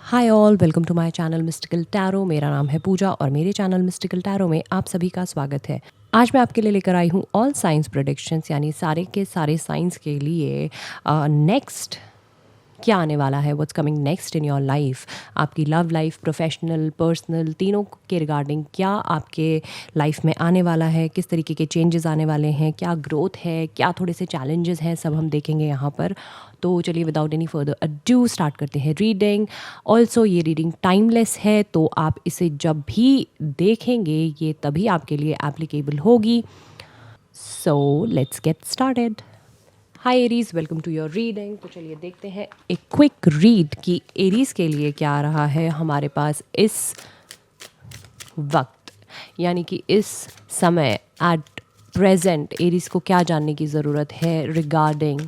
Hi all, welcome to my channel mystical tarot. मेरा नाम है पूजा और मेरे चैनल मिस्टिकल टैरो में आप सभी का स्वागत है। आज मैं आपके लिए लेकर आई हूँ ऑल साइंस प्रेडिक्शंस, यानी सारे के सारे साइंस के लिए नेक्स्ट क्या आने वाला है, what's coming next in your life. आपकी लव लाइफ, प्रोफेशनल, पर्सनल, तीनों के रिगार्डिंग क्या आपके लाइफ में आने वाला है, किस तरीके के चेंजेस आने वाले हैं, क्या ग्रोथ है, क्या थोड़े से चैलेंजेस हैं, सब हम देखेंगे यहाँ पर। तो चलिए without any further adieu start करते हैं रीडिंग। ऑल्सो ये रीडिंग टाइमलेस है, तो आप इसे जब भी देखेंगे ये तभी आपके लिए एप्लीकेबल होगी। So let's get started. Hi Aries, welcome to your reading. तो चलिए देखते हैं एक क्विक रीड कि एरीज के लिए क्या आ रहा है हमारे पास इस वक्त, यानी कि इस समय एट प्रेजेंट एरीज को क्या जानने की ज़रूरत है regarding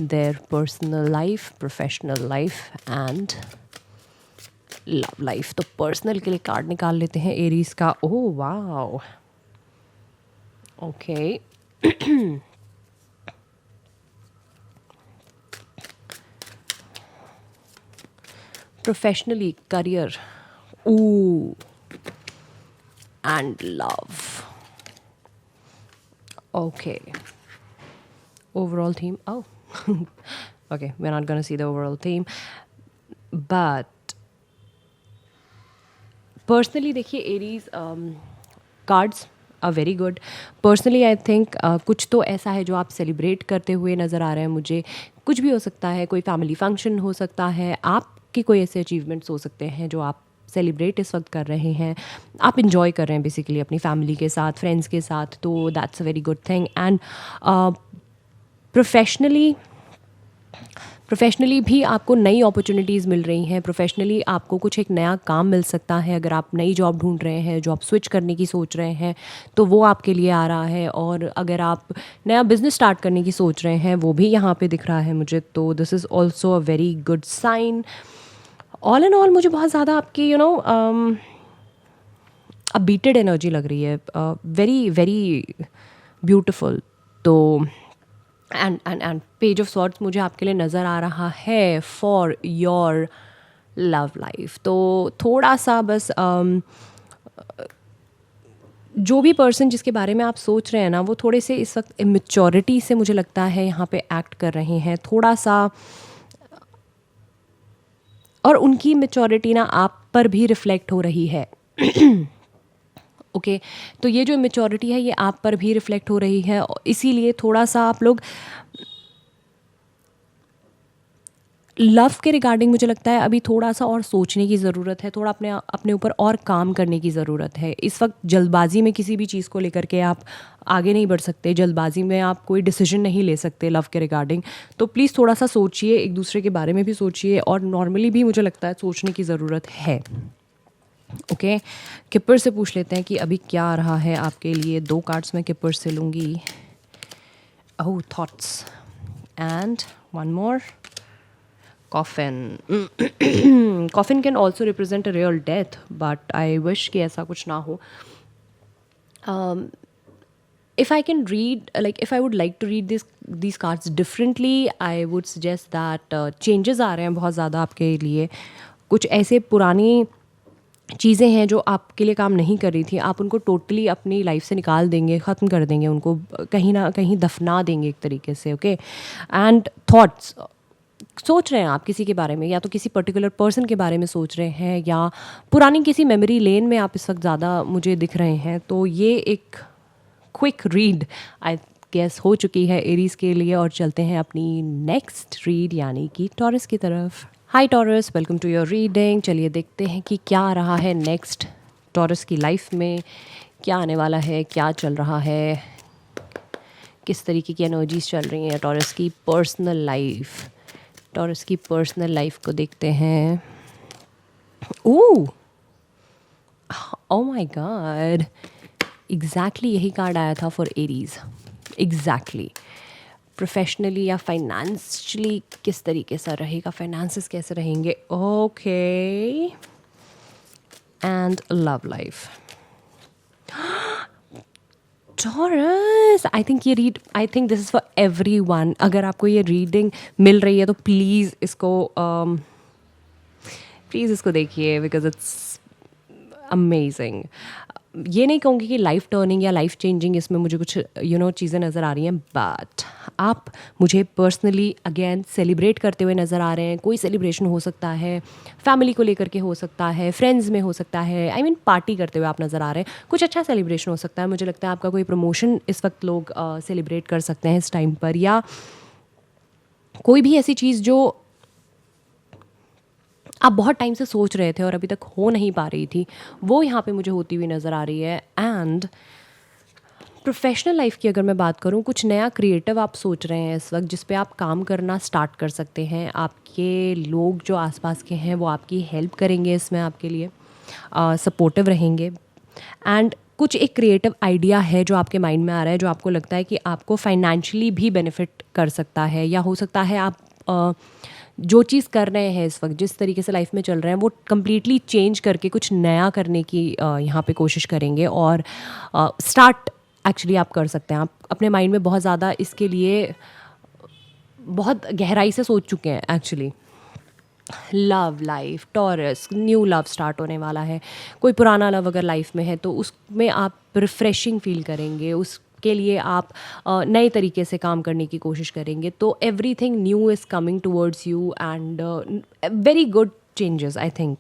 their personal life, professional life and love life. तो पर्सनल के लिए कार्ड निकाल लेते हैं एरीज का। Oh wow, okay. Professionally, career, ooh, and love. Okay. Overall theme. Oh, okay. We're not gonna see the overall theme, but personally, देखिए Aries cards are very good. Personally I think कुछ तो ऐसा है जो आप celebrate करते हुए नज़र आ रहे हैं मुझे। कुछ भी हो सकता है, कोई फैमिली फंक्शन हो सकता है, आपके कोई ऐसे अचीवमेंट्स हो सकते हैं जो आप सेलिब्रेट इस वक्त कर रहे हैं, आप इंजॉय कर रहे हैं बेसिकली अपनी फैमिली के साथ, फ्रेंड्स के साथ। तो that's a very good thing. And professionally भी आपको नई अपॉर्चुनिटीज़ मिल रही हैं। प्रोफेशनली आपको कुछ एक नया काम मिल सकता है। अगर आप नई जॉब ढूंढ रहे हैं, जॉब स्विच करने की सोच रहे हैं, तो वो आपके लिए आ रहा है। और अगर आप नया बिजनेस स्टार्ट करने की सोच रहे हैं, वो भी यहाँ पे दिख रहा है मुझे। तो this is also a very good sign. All and all मुझे बहुत ज़्यादा आपकी अपबीटेड एनर्जी लग रही है, वेरी वेरी ब्यूटिफुल। तो एंड पेज ऑफ सॉर्ट्स मुझे आपके लिए नज़र आ रहा है फॉर योर लव लाइफ। तो थोड़ा सा बस जो भी पर्सन जिसके बारे में आप सोच रहे हैं ना, वो थोड़े से इस वक्त इमेच्योरिटी से मुझे लगता है यहाँ पे एक्ट कर रहे हैं थोड़ा सा। और उनकी मेच्योरिटी ना आप पर भी रिफ्लेक्ट हो रही है। ओके तो ये जो मेच्योरिटी है ये आप पर भी रिफ्लेक्ट हो रही है, इसीलिए थोड़ा सा आप लोग लव के रिगार्डिंग मुझे लगता है अभी थोड़ा सा और सोचने की ज़रूरत है, थोड़ा अपने ऊपर और काम करने की ज़रूरत है। इस वक्त जल्दबाजी में किसी भी चीज़ को लेकर के आप आगे नहीं बढ़ सकते, जल्दबाजी में आप कोई डिसीजन नहीं ले सकते लव के रिगार्डिंग। तो प्लीज़ थोड़ा सा सोचिए, एक दूसरे के बारे में भी सोचिए, और नॉर्मली भी मुझे लगता है सोचने की ज़रूरत है। ओके किपर से पूछ लेते हैं कि अभी क्या आ रहा है आपके लिए। 2 कार्ड्स मैं किपर से लूँगी। Oh, thoughts and one more coffin. Coffin can also represent a real death, but I wish कि ऐसा कुछ ना हो. If I can read, like if I would like to read these cards differently, I would suggest that changes आ रहे हैं बहुत ज़्यादा आपके लिए। कुछ ऐसे पुरानी चीज़ें हैं जो आपके लिए काम नहीं कर रही थी, आप उनको टोटली अपनी लाइफ से निकाल देंगे, ख़त्म कर देंगे, उनको कहीं ना कहीं दफना देंगे एक तरीके से। ओके एंड थॉट्स, सोच रहे हैं आप किसी के बारे में, या तो किसी पर्टिकुलर पर्सन के बारे में सोच रहे हैं, या पुरानी किसी मेमोरी लेन में आप इस वक्त ज़्यादा मुझे दिख रहे हैं। तो ये एक क्विक रीड आई गेस हो चुकी है एरीज के लिए, और चलते हैं अपनी नेक्स्ट रीड यानी कि टॉरस की तरफ। Hi Taurus, welcome to your reading. चलिए देखते हैं कि क्या आ रहा है नेक्स्ट टॉरस की लाइफ में, क्या आने वाला है, क्या चल रहा है, किस तरीके की एनर्जीज चल रही हैं टॉरस की पर्सनल लाइफ। टॉरस की पर्सनल लाइफ को देखते हैं। ओह माय गॉड, एग्जैक्टली यही कार्ड आया था फॉर एरीज। एग्जैक्टली प्रोफेशनली या फाइनेंशियली किस तरीके से रहेगा, फाइनेंसेस कैसे रहेंगे। Okay and love life. Taurus, I think this is for everyone. अगर आपको ये रीडिंग मिल रही है तो प्लीज़ इसको देखिए, बिकॉज इट्स अमेजिंग। ये नहीं कहूँगी कि लाइफ टर्निंग या लाइफ चेंजिंग इसमें मुझे कुछ चीज़ें नज़र आ रही हैं, बट आप मुझे पर्सनली अगेन सेलिब्रेट करते हुए नज़र आ रहे हैं। कोई सेलिब्रेशन हो सकता है, फैमिली को लेकर के हो सकता है, फ्रेंड्स में हो सकता है, आई मीन पार्टी करते हुए आप नज़र आ रहे हैं। कुछ अच्छा सेलिब्रेशन हो सकता है, मुझे लगता है आपका कोई प्रमोशन इस वक्त लोग सेलिब्रेट कर सकते हैं इस टाइम पर, या कोई भी ऐसी चीज़ जो आप बहुत टाइम से सोच रहे थे और अभी तक हो नहीं पा रही थी, वो यहाँ पे मुझे होती हुई नज़र आ रही है। एंड प्रोफेशनल लाइफ की अगर मैं बात करूँ, कुछ नया क्रिएटिव आप सोच रहे हैं इस वक्त, जिस पे आप काम करना स्टार्ट कर सकते हैं। आपके लोग जो आसपास के हैं वो आपकी हेल्प करेंगे इसमें, आपके लिए सपोर्टिव रहेंगे। एंड कुछ एक क्रिएटिव आइडिया है जो आपके माइंड में आ रहा है, जो आपको लगता है कि आपको फाइनेंशियली भी बेनिफिट कर सकता है, या हो सकता है आप जो चीज़ कर रहे हैं इस वक्त, जिस तरीके से लाइफ में चल रहे हैं, वो कम्प्लीटली चेंज करके कुछ नया करने की यहाँ पे कोशिश करेंगे। और स्टार्ट एक्चुअली आप कर सकते हैं। आप अपने माइंड में बहुत ज़्यादा इसके लिए बहुत गहराई से सोच चुके हैं actually. Love life, taurus, new love start होने वाला है। कोई पुराना लव अगर लाइफ में है तो उसमें आप रिफ़्रेशिंग फील करेंगे, उसके लिए आप नए तरीके से काम करने की कोशिश करेंगे। तो everything new is coming towards you and very good changes. I think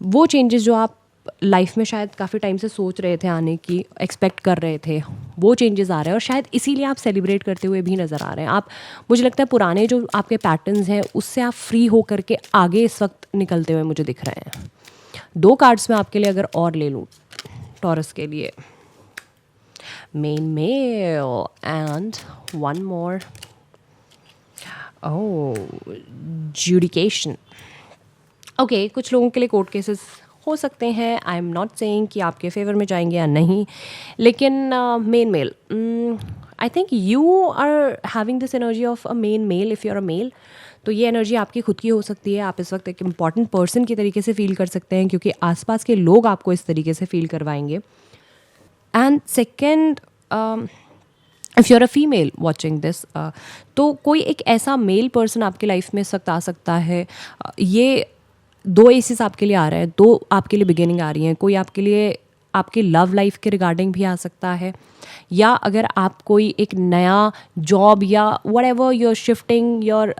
वो चेंजेस जो आप लाइफ में शायद काफ़ी टाइम से सोच रहे थे आने की, एक्सपेक्ट कर रहे थे, वो चेंजेस आ रहे हैं और शायद इसीलिए आप सेलिब्रेट करते हुए भी नज़र आ रहे हैं। आप, मुझे लगता है पुराने जो आपके पैटर्न्स हैं उससे आप फ्री हो करके आगे इस वक्त निकलते हुए मुझे दिख रहे हैं। 2 कार्ड्स में आपके लिए अगर और ले लूँ टॉरस के लिए, main male and one more, oh, ज्यूडिकेशन। ओके, कुछ लोगों के लिए कोर्ट केसेस हो सकते हैं। आई एम नॉट सेइंग कि आपके फेवर में जाएंगे या नहीं, लेकिन main male, I think you are having this energy of a main male if you are a male. तो ये एनर्जी आपकी खुद की हो सकती है। आप इस वक्त एक इम्पॉर्टेंट पर्सन की तरीके से फील कर सकते हैं, क्योंकि आसपास के लोग आपको इस तरीके से फील करवाएंगे। And second, if you are a female watching this, तो कोई एक ऐसा मेल पर्सन आपके लाइफ में इस वक्त आ सकता है। ये 2 एसेस आपके लिए आ रहे हैं, 2 आपके लिए बिगिनिंग आ रही हैं। कोई आपके लिए आपके लव लाइफ के रिगार्डिंग भी आ सकता है, या अगर आप कोई एक नया जॉब या whatever you're shifting your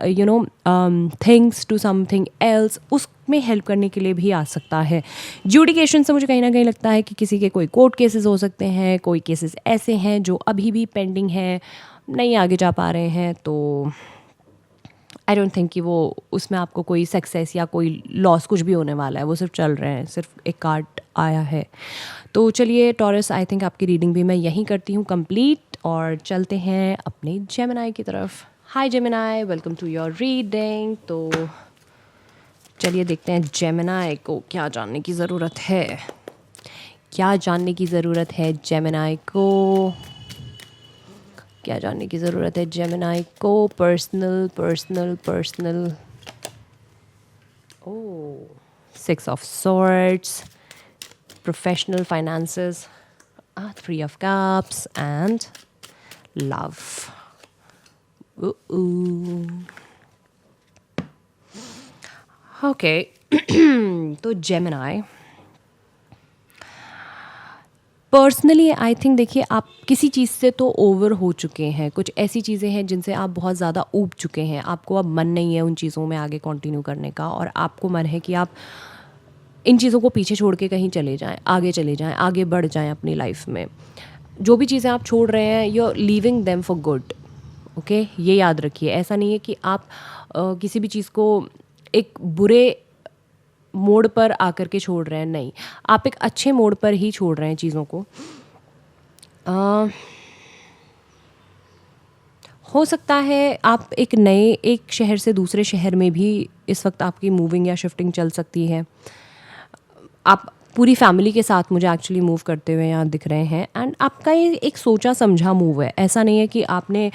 things to something else, उसमें हेल्प करने के लिए भी आ सकता है। ज्यूडिकेशन से मुझे कहीं ना कहीं लगता है कि किसी के कोई कोर्ट केसेस हो सकते हैं, कोई केसेस ऐसे हैं जो अभी भी पेंडिंग हैं, नहीं आगे जा पा रहे हैं। तो आई डोंट थिंक कि वो उसमें आपको कोई सक्सेस या कोई लॉस कुछ भी होने वाला है, वो सिर्फ चल रहे हैं, सिर्फ एक कार्ड आया है। तो चलिए टॉरस, आई थिंक आपकी रीडिंग भी मैं यहीं करती हूँ कंप्लीट, और चलते हैं अपने जेमिनाई की तरफ। Hi Gemini, welcome to your reading. तो चलिए देखते हैं जेमिनाई को क्या जानने की ज़रूरत है। क्या जानने की ज़रूरत है जेमिनाई को, क्या जानने की ज़रूरत है जेमिनाई को? Personal personal personal, oh, 6 of swords, professional, finances, 3 of cups and love. Okay, तो जेमिनाई पर्सनली आई थिंक, देखिए आप किसी चीज़ से तो ओवर हो चुके हैं। कुछ ऐसी चीज़ें हैं जिनसे आप बहुत ज़्यादा ऊब चुके हैं, आपको अब मन नहीं है उन चीज़ों में आगे कंटिन्यू करने का, और आपको मन है कि आप इन चीज़ों को पीछे छोड़ के कहीं चले जाएं, आगे चले जाएं, आगे बढ़ जाएं अपनी लाइफ में। जो भी चीज़ें आप छोड़ रहे हैं, you are leaving them for good. Okay, ये याद रखिए। ऐसा नहीं है कि आप किसी भी चीज़ को एक बुरे मोड़ पर आकर के छोड़ रहे हैं, नहीं, आप एक अच्छे मोड़ पर ही छोड़ रहे हैं चीज़ों को। हो सकता है आप एक शहर से दूसरे शहर में भी इस वक्त आपकी मूविंग या शिफ्टिंग चल सकती है। आप पूरी फैमिली के साथ मुझे एक्चुअली मूव करते हुए यहाँ दिख रहे हैं, एंड आपका ये एक सोचा समझा मूव है। ऐसा नहीं है कि आपने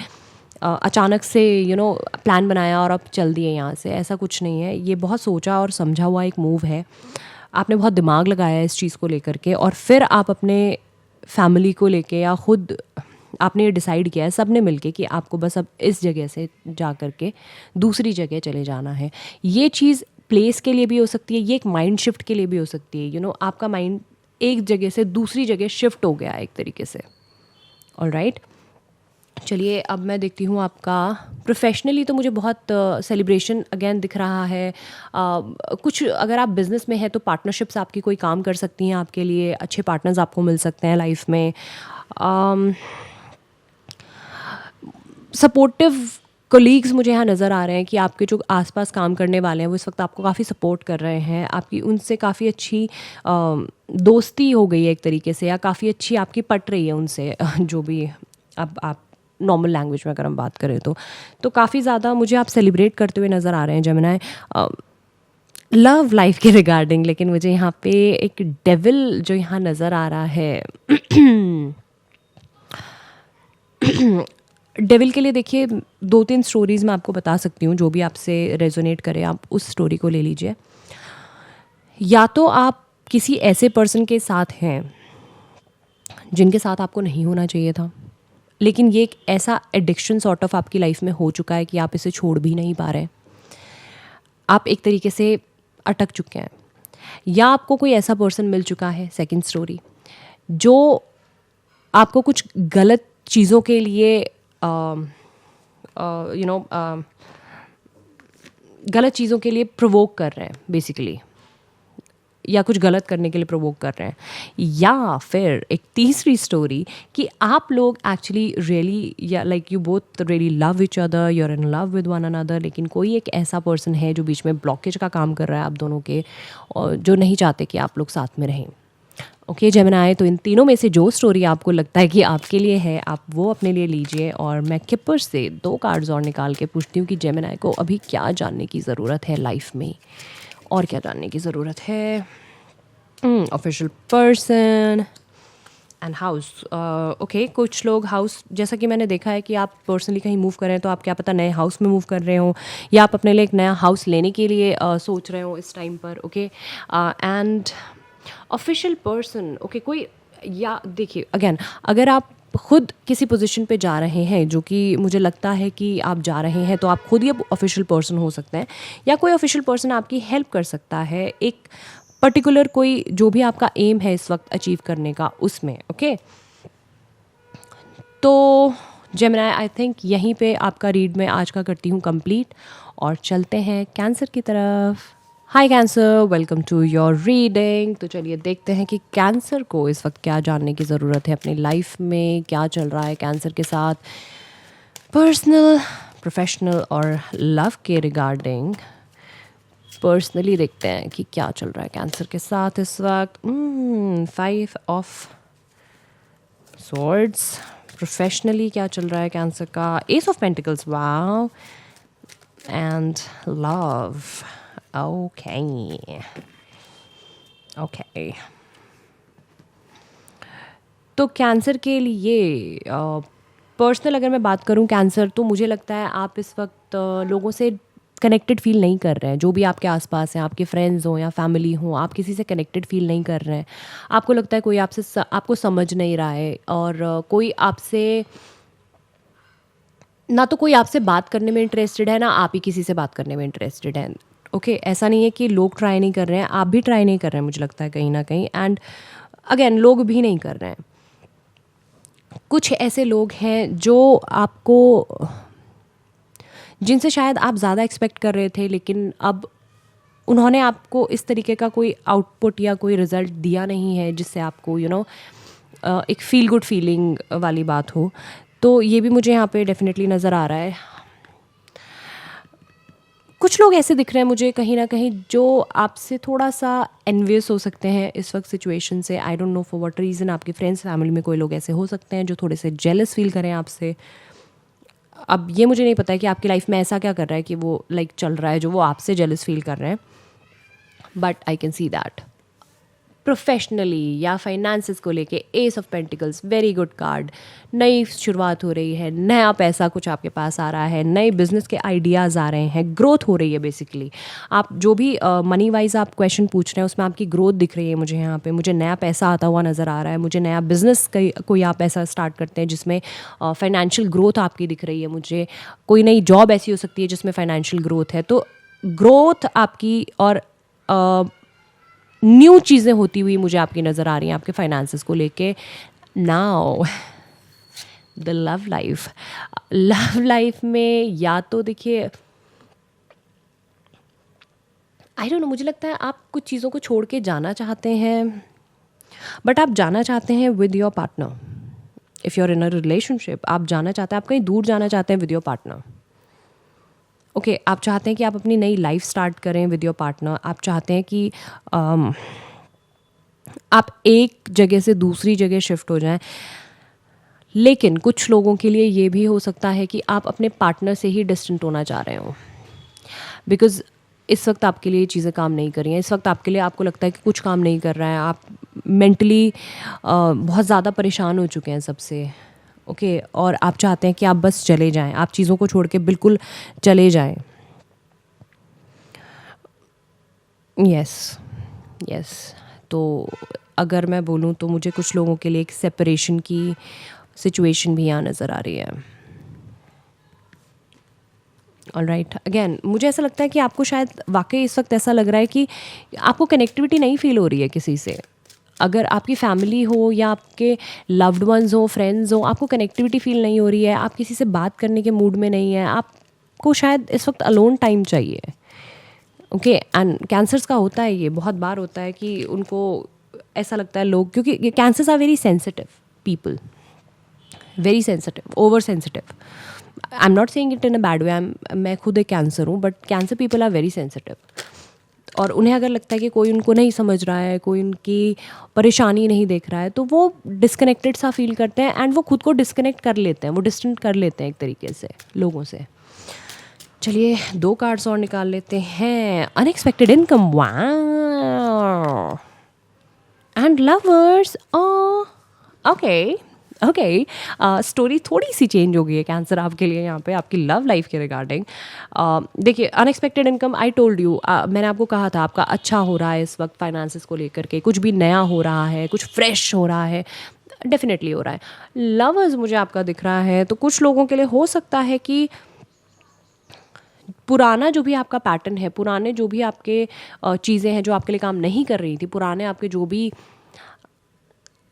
अचानक से प्लान बनाया और आप चल दिए यहाँ से, ऐसा कुछ नहीं है। ये बहुत सोचा और समझा हुआ एक मूव है। आपने बहुत दिमाग लगाया है इस चीज़ को लेकर के, और फिर आप अपने फैमिली को लेके या खुद आपने ये डिसाइड किया है सब ने मिलके कि आपको बस अब इस जगह से जा कर के दूसरी जगह चले जाना है। ये चीज़ प्लेस के लिए भी हो सकती है, ये एक माइंड शिफ्ट के लिए भी हो सकती है। आपका माइंड एक जगह से दूसरी जगह शिफ्ट हो गया एक तरीके से। ऑलराइट, चलिए अब मैं देखती हूँ आपका प्रोफेशनली। तो मुझे बहुत सेलिब्रेशन अगेन दिख रहा है। कुछ अगर आप बिज़नेस में हैं तो पार्टनरशिप्स आपकी कोई काम कर सकती हैं आपके लिए, अच्छे पार्टनर्स आपको मिल सकते हैं लाइफ में। सपोर्टिव कोलीग्स मुझे यहाँ नज़र आ रहे हैं कि आपके जो आसपास काम करने वाले हैं वो इस वक्त आपको काफ़ी सपोर्ट कर रहे हैं। आपकी उनसे काफ़ी अच्छी दोस्ती हो गई है एक तरीके से, या काफ़ी अच्छी आपकी पट रही है उनसे जो भी अब आप नॉर्मल लैंग्वेज में अगर हम बात करें तो काफ़ी ज़्यादा मुझे आप सेलिब्रेट करते हुए नज़र आ रहे हैं जेमिनी लव लाइफ के रिगार्डिंग। लेकिन मुझे यहाँ पे एक डेविल जो यहाँ नज़र आ रहा है डेविल के लिए देखिए 2-3 स्टोरीज़ मैं आपको बता सकती हूँ, जो भी आपसे रेजोनेट करे आप उस स्टोरी को ले लीजिए। या तो आप किसी ऐसे पर्सन के साथ हैं जिनके साथ आपको नहीं होना चाहिए था, लेकिन ये एक ऐसा एडिक्शन सॉर्ट ऑफ आपकी लाइफ में हो चुका है कि आप इसे छोड़ भी नहीं पा रहे, आप एक तरीके से अटक चुके हैं। या आपको कोई ऐसा पर्सन मिल चुका है, सेकंड स्टोरी, जो आपको कुछ गलत चीज़ों के लिए गलत चीज़ों के लिए प्रोवोक कर रहे हैं बेसिकली, या कुछ गलत करने के लिए प्रोवोक कर रहे हैं। या फिर एक तीसरी स्टोरी कि आप लोग एक्चुअली रियली या like you both really love each other, you are in love with one another, लेकिन कोई एक ऐसा पर्सन है जो बीच में ब्लॉकेज का काम कर रहा है आप दोनों के, और जो नहीं चाहते कि आप लोग साथ में रहें। ओके जेमिनी, तो इन तीनों में से जो स्टोरी आपको लगता है कि आपके लिए है, आप वो अपने लिए लीजिए। और मैं किपर से 2 कार्ड्स और निकाल के पूछती हूँ कि जेमिनी को अभी क्या जानने की ज़रूरत है लाइफ में, और क्या जानने की ज़रूरत है। Official person and house. Okay, कुछ लोग हाउस, जैसा कि मैंने देखा है कि आप पर्सनली कहीं मूव कर रहे हैं, तो आप क्या पता नए हाउस में मूव कर रहे हो, या आप अपने लिए एक नया हाउस लेने के लिए सोच रहे हो इस टाइम पर। Okay, and official person, okay, कोई, या देखिए अगेन अगर आप खुद किसी पोजीशन पे जा रहे हैं, जो कि मुझे लगता है कि आप जा रहे हैं, तो आप खुद ही ऑफिशियल पर्सन हो सकते हैं, या कोई ऑफिशियल पर्सन आपकी हेल्प कर सकता है एक पर्टिकुलर कोई जो भी आपका एम है इस वक्त अचीव करने का उसमें। ओके, तो जेमिनी आई थिंक यहीं पे आपका रीड मैं आज का करती हूँ कंप्लीट, और चलते हैं कैंसर की तरफ। Hi Cancer, welcome to your reading. तो चलिए देखते हैं कि कैंसर को इस वक्त क्या जानने की ज़रूरत है अपनी लाइफ में, क्या चल रहा है कैंसर के साथ, पर्सनल, प्रोफेशनल और लव के रिगार्डिंग। पर्सनली देखते हैं कि क्या चल रहा है कैंसर के साथ इस वक्त। 5 ऑफ सॉर्ड्स। प्रोफेशनली क्या चल रहा है कैंसर का, S of pentacles, wow, and love. Okay okay, तो कैंसर के लिए पर्सनल अगर मैं बात करूं कैंसर, तो मुझे लगता है आप इस वक्त लोगों से कनेक्टेड फील नहीं कर रहे हैं। जो भी आपके आसपास हैं, आपके फ्रेंड्स हों या फैमिली हों, आप किसी से कनेक्टेड फील नहीं कर रहे हैं। आपको लगता है कोई आपसे आपको समझ नहीं रहा है, और कोई आपसे ना तो कोई आपसे बात करने में इंटरेस्टेड है, ना आप ही किसी से बात करने में इंटरेस्टेड हैं। ओके, ऐसा नहीं है कि लोग ट्राई नहीं कर रहे हैं, आप भी ट्राई नहीं कर रहे हैं मुझे लगता है कहीं ना कहीं, एंड अगेन लोग भी नहीं कर रहे हैं। कुछ ऐसे लोग हैं जो आपको, जिनसे शायद आप ज़्यादा एक्सपेक्ट कर रहे थे, लेकिन अब उन्होंने आपको इस तरीके का कोई आउटपुट या कोई रिज़ल्ट दिया नहीं है जिससे आपको एक फील गुड फीलिंग वाली बात हो। तो ये भी मुझे यहाँ पे डेफिनेटली नज़र आ रहा है। कुछ लोग ऐसे दिख रहे हैं मुझे कहीं ना कहीं जो आपसे थोड़ा सा एनवियस हो सकते हैं इस वक्त सिचुएशन से। आई don't know for what reason. आपके फ्रेंड्स फैमिली में कोई लोग ऐसे हो सकते हैं जो थोड़े से जेलस फील करें आपसे। अब ये मुझे नहीं पता है कि आपकी लाइफ में ऐसा क्या कर रहा है कि वो चल रहा है जो वो आपसे जेलस फील कर रहे हैं, but I can see that. Professionally या फाइनेंसेस को लेके S of pentacles, very good card. नई शुरुआत हो रही है, नया पैसा कुछ आपके पास आ रहा है, नए बिजनेस के आइडियाज़ आ रहे हैं, ग्रोथ हो रही है बेसिकली। आप जो भी मनी वाइज आप क्वेश्चन पूछ रहे हैं उसमें आपकी ग्रोथ दिख रही है मुझे यहाँ पे। मुझे नया पैसा आता हुआ नज़र आ रहा है, मुझे नया बिजनेस कोई आप ऐसा स्टार्ट करते हैं जिसमें फाइनेंशियल ग्रोथ आपकी दिख रही है मुझे। कोई नई जॉब ऐसी हो सकती है जिसमें फाइनेंशियल ग्रोथ है। तो ग्रोथ आपकी और न्यू चीज़ें होती हुई मुझे आपकी नज़र आ रही हैं आपके फाइनेंसेस को लेके। नाउ द लव लाइफ में या तो देखिए, आई डोंट नो, मुझे लगता है आप कुछ चीज़ों को छोड़ के जाना चाहते हैं, बट आप जाना चाहते हैं with your partner. If you are in a relationship, आप जाना चाहते हैं, आप कहीं दूर जाना चाहते हैं विद योर पार्टनर। ओके, आप चाहते हैं कि आप अपनी नई लाइफ स्टार्ट करें विद योर पार्टनर। आप चाहते हैं कि आप एक जगह से दूसरी जगह शिफ्ट हो जाएं। लेकिन कुछ लोगों के लिए ये भी हो सकता है कि आप अपने पार्टनर से ही डिस्टेंट होना चाह रहे हो, बिकॉज़ इस वक्त आपके लिए चीज़ें काम नहीं कर रही हैं। इस वक्त आपके लिए आपको लगता है कि कुछ काम नहीं कर रहा है, आप मेंटली बहुत ज़्यादा परेशान हो चुके हैं सबसे। ओके, और आप चाहते हैं कि आप बस चले जाएं, आप चीज़ों को छोड़ के बिल्कुल चले जाएं। यस, तो अगर मैं बोलूँ तो मुझे कुछ लोगों के लिए एक सेपरेशन की सिचुएशन भी यहाँ नज़र आ रही है। ऑलराइट, अगेन मुझे ऐसा लगता है कि आपको शायद वाकई इस वक्त ऐसा लग रहा है कि आपको कनेक्टिविटी नहीं फील हो रही है किसी से। अगर आपकी फैमिली हो या आपके लव्ड वंस हो, फ्रेंड्स हो, आपको कनेक्टिविटी फील नहीं हो रही है, आप किसी से बात करने के मूड में नहीं है, आपको शायद इस वक्त अलोन टाइम चाहिए। ओके, एंड कैंसर्स का होता है, ये बहुत बार होता है कि उनको ऐसा लगता है लोग, क्योंकि cancers are very sensitive people, very sensitive, over sensitive. I am not saying it in a bad way, मैं खुद एक कैंसर हूँ, but cancer people are very sensitive. और उन्हें अगर लगता है कि कोई उनको नहीं समझ रहा है, कोई उनकी परेशानी नहीं देख रहा है, तो वो डिस्कनेक्टेड सा फील करते हैं एंड वो खुद को डिस्कनेक्ट कर लेते हैं, वो डिस्टेंट कर लेते हैं एक तरीके से लोगों से। चलिए 2 कार्ड्स और निकाल लेते हैं। Unexpected income, wow, and lovers. Okay, story थोड़ी सी चेंज हो गई है कैंसर आपके लिए यहाँ पे, आपकी लव लाइफ के रिगार्डिंग। देखिए, unexpected income, I told you, मैंने आपको कहा था आपका अच्छा हो रहा है इस वक्त फाइनेंसेस को लेकर के, कुछ भी नया हो रहा है, कुछ फ्रेश हो रहा है, डेफिनेटली हो रहा है। लवर्स मुझे आपका दिख रहा है, तो कुछ लोगों के लिए हो सकता है कि पुराना जो भी आपका पैटर्न है, पुराने जो भी आपके चीज़ें हैं जो आपके लिए काम नहीं कर रही थी, पुराने आपके जो भी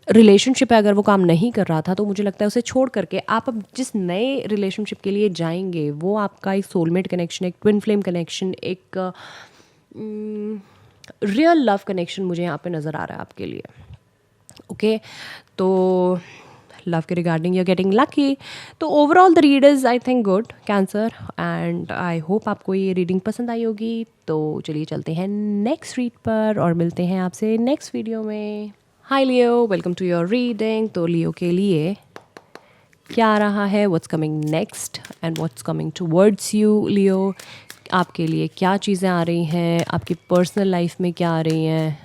रिलेशनशिप है, अगर वो काम नहीं कर रहा था, तो मुझे लगता है उसे छोड़ करके आप अब जिस नए रिलेशनशिप के लिए जाएंगे वो आपका एक सोलमेट कनेक्शन, एक ट्विन फ्लेम कनेक्शन, एक रियल लव कनेक्शन मुझे यहाँ पे नज़र आ रहा है आपके लिए। ओके, तो लव के regarding you are getting lucky. तो overall the read is I think good Cancer, and I hope आपको ये रीडिंग पसंद आई होगी। तो चलिए चलते हैं नेक्स्ट रीड पर और मिलते हैं आपसे नेक्स्ट वीडियो में। Hi Leo, welcome to your reading. तो लियो के लिए क्या आ रहा है, what's coming next and what's coming towards you Leo, आपके लिए क्या चीज़ें आ रही हैं, आपकी पर्सनल लाइफ में क्या आ रही हैं।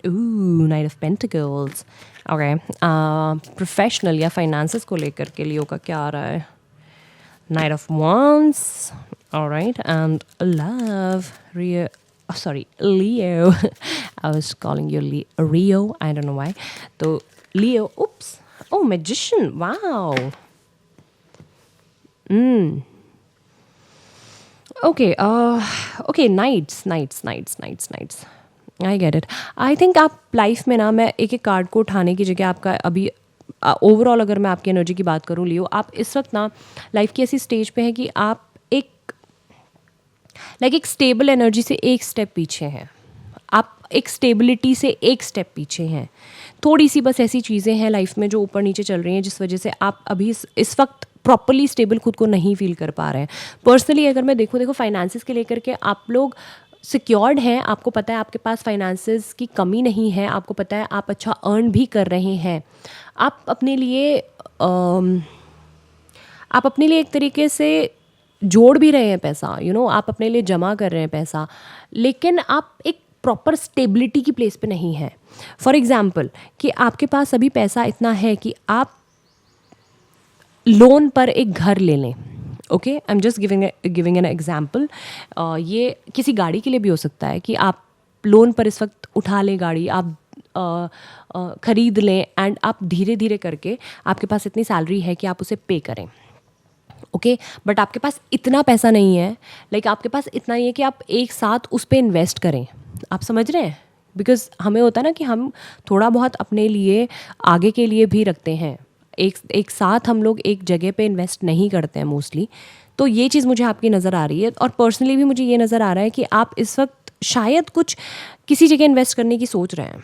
Night of pentacles, okay, professional या फाइनेंसेस को लेकर के लियो का क्या आ रहा है। Night of wands, alright, and love, Rio, sorry, Leo. I was calling you Rio. I don't know why. So Leo, oops. Oh, magician. Wow. Okay. Okay. Nights. I get it. I think आप life में ना, मैं एक एक card को उठाने की जगह आपका अभी ओवरऑल अगर मैं आपकी एनर्जी की बात करूँ लियो, आप इस वक्त ना लाइफ की ऐसी स्टेज पे हैं कि आप एक स्टेबल एनर्जी से एक स्टेप पीछे हैं, आप एक स्टेबिलिटी से एक स्टेप पीछे हैं। थोड़ी सी बस ऐसी चीज़ें हैं लाइफ में जो ऊपर नीचे चल रही हैं जिस वजह से आप अभी इस वक्त प्रॉपरली स्टेबल खुद को नहीं फील कर पा रहे हैं। पर्सनली अगर मैं देखो फाइनेंसेस के लेकर के आप लोग सिक्योर्ड हैं, आपको पता है आपके पास फाइनेंसेस की कमी नहीं है, आपको पता है आप अच्छा अर्न भी कर रहे हैं, आप अपने लिए एक तरीके से जोड़ भी रहे हैं पैसा, आप अपने लिए जमा कर रहे हैं पैसा, लेकिन आप एक प्रॉपर स्टेबिलिटी की प्लेस पे नहीं है। फॉर एग्ज़ाम्पल कि आपके पास अभी पैसा इतना है कि आप लोन पर एक घर ले लें। Okay, I am just giving an example. ये किसी गाड़ी के लिए भी हो सकता है कि आप लोन पर इस वक्त उठा लें गाड़ी, आप ख़रीद लें एंड आप धीरे धीरे करके आपके पास इतनी सैलरी है कि आप उसे पे करें। ओके, बट आपके पास इतना पैसा नहीं है, लाइक आपके पास इतना नहीं है कि आप एक साथ उस पर इन्वेस्ट करें। आप समझ रहे हैं? बिकॉज हमें होता है ना कि हम थोड़ा बहुत अपने लिए आगे के लिए भी रखते हैं, एक साथ हम लोग एक जगह पे इन्वेस्ट नहीं करते हैं मोस्टली। तो ये चीज़ मुझे आपकी नज़र आ रही है, और पर्सनली भी मुझे ये नज़र आ रहा है कि आप इस वक्त शायद कुछ किसी जगह इन्वेस्ट करने की सोच रहे हैं,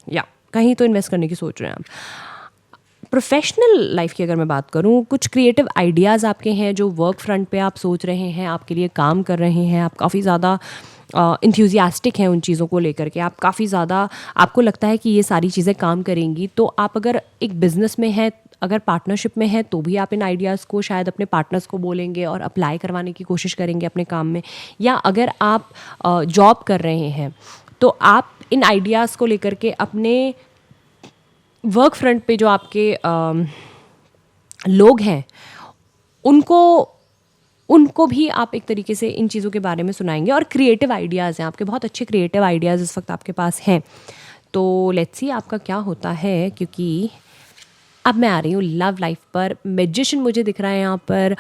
या कहीं तो इन्वेस्ट करने की सोच रहे हैं आप। प्रोफेशनल लाइफ की अगर मैं बात करूँ, कुछ क्रिएटिव आइडियाज़ आपके हैं जो वर्क फ्रंट पे आप सोच रहे हैं, आपके लिए काम कर रहे हैं, आप काफ़ी ज़्यादा इंथ्यूजियास्टिक हैं उन चीज़ों को लेकर के, आप काफ़ी ज़्यादा, आपको लगता है कि ये सारी चीज़ें काम करेंगी। तो आप अगर एक बिज़नेस में हैं, अगर पार्टनरशिप में है, तो भी आप इन आइडियाज़ को शायद अपने पार्टनर्स को बोलेंगे और अप्लाई करवाने की कोशिश करेंगे अपने काम में। या अगर आप जॉब कर रहे हैं तो आप इन आइडियाज़ को लेकर के अपने वर्क फ्रंट पे जो आपके लोग हैं उनको भी आप एक तरीके से इन चीज़ों के बारे में सुनाएंगे। और क्रिएटिव आइडियाज़ हैं आपके, बहुत अच्छे क्रिएटिव आइडियाज़ इस वक्त आपके पास हैं। तो लेट्स सी आपका क्या होता है, क्योंकि अब मैं आ रही हूँ लव लाइफ पर। मैजिशियन मुझे दिख रहा है यहाँ पर।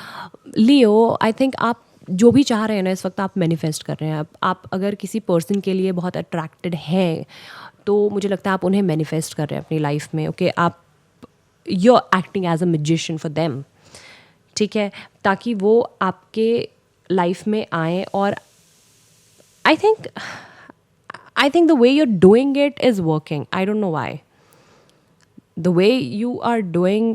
लियो, आई थिंक आप जो भी चाह रहे हैं ना इस वक्त आप मैनिफेस्ट कर रहे हैं। आप अगर किसी पर्सन के लिए बहुत अट्रैक्टेड हैं तो मुझे लगता है आप उन्हें मैनिफेस्ट कर रहे हैं अपनी लाइफ में। ओके, आप you are acting as a magician for them, ठीक है, ताकि वो आपके लाइफ में आए। और I think the way you are doing it is working. I don't know why the way you are doing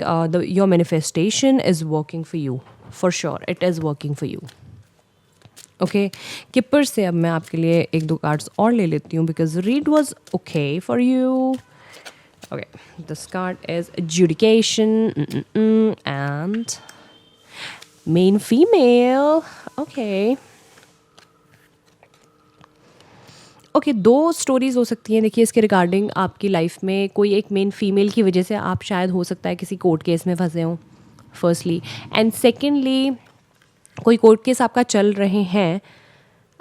your manifestation is working for you, for sure it is working for you. Okay, किपर से अब मैं आपके लिए एक दो cards और ले लेती हूँ because read was okay for you. Okay, this card is adjudication and main female. Okay. Okay, दो स्टोरीज़ हो सकती हैं। देखिए, इसके रिगार्डिंग आपकी लाइफ में कोई एक मेन फीमेल की वजह से आप शायद हो सकता है किसी कोर्ट केस में फंसे हों, फर्स्टली, एंड सेकेंडली कोई कोर्ट केस आपका चल रहे हैं,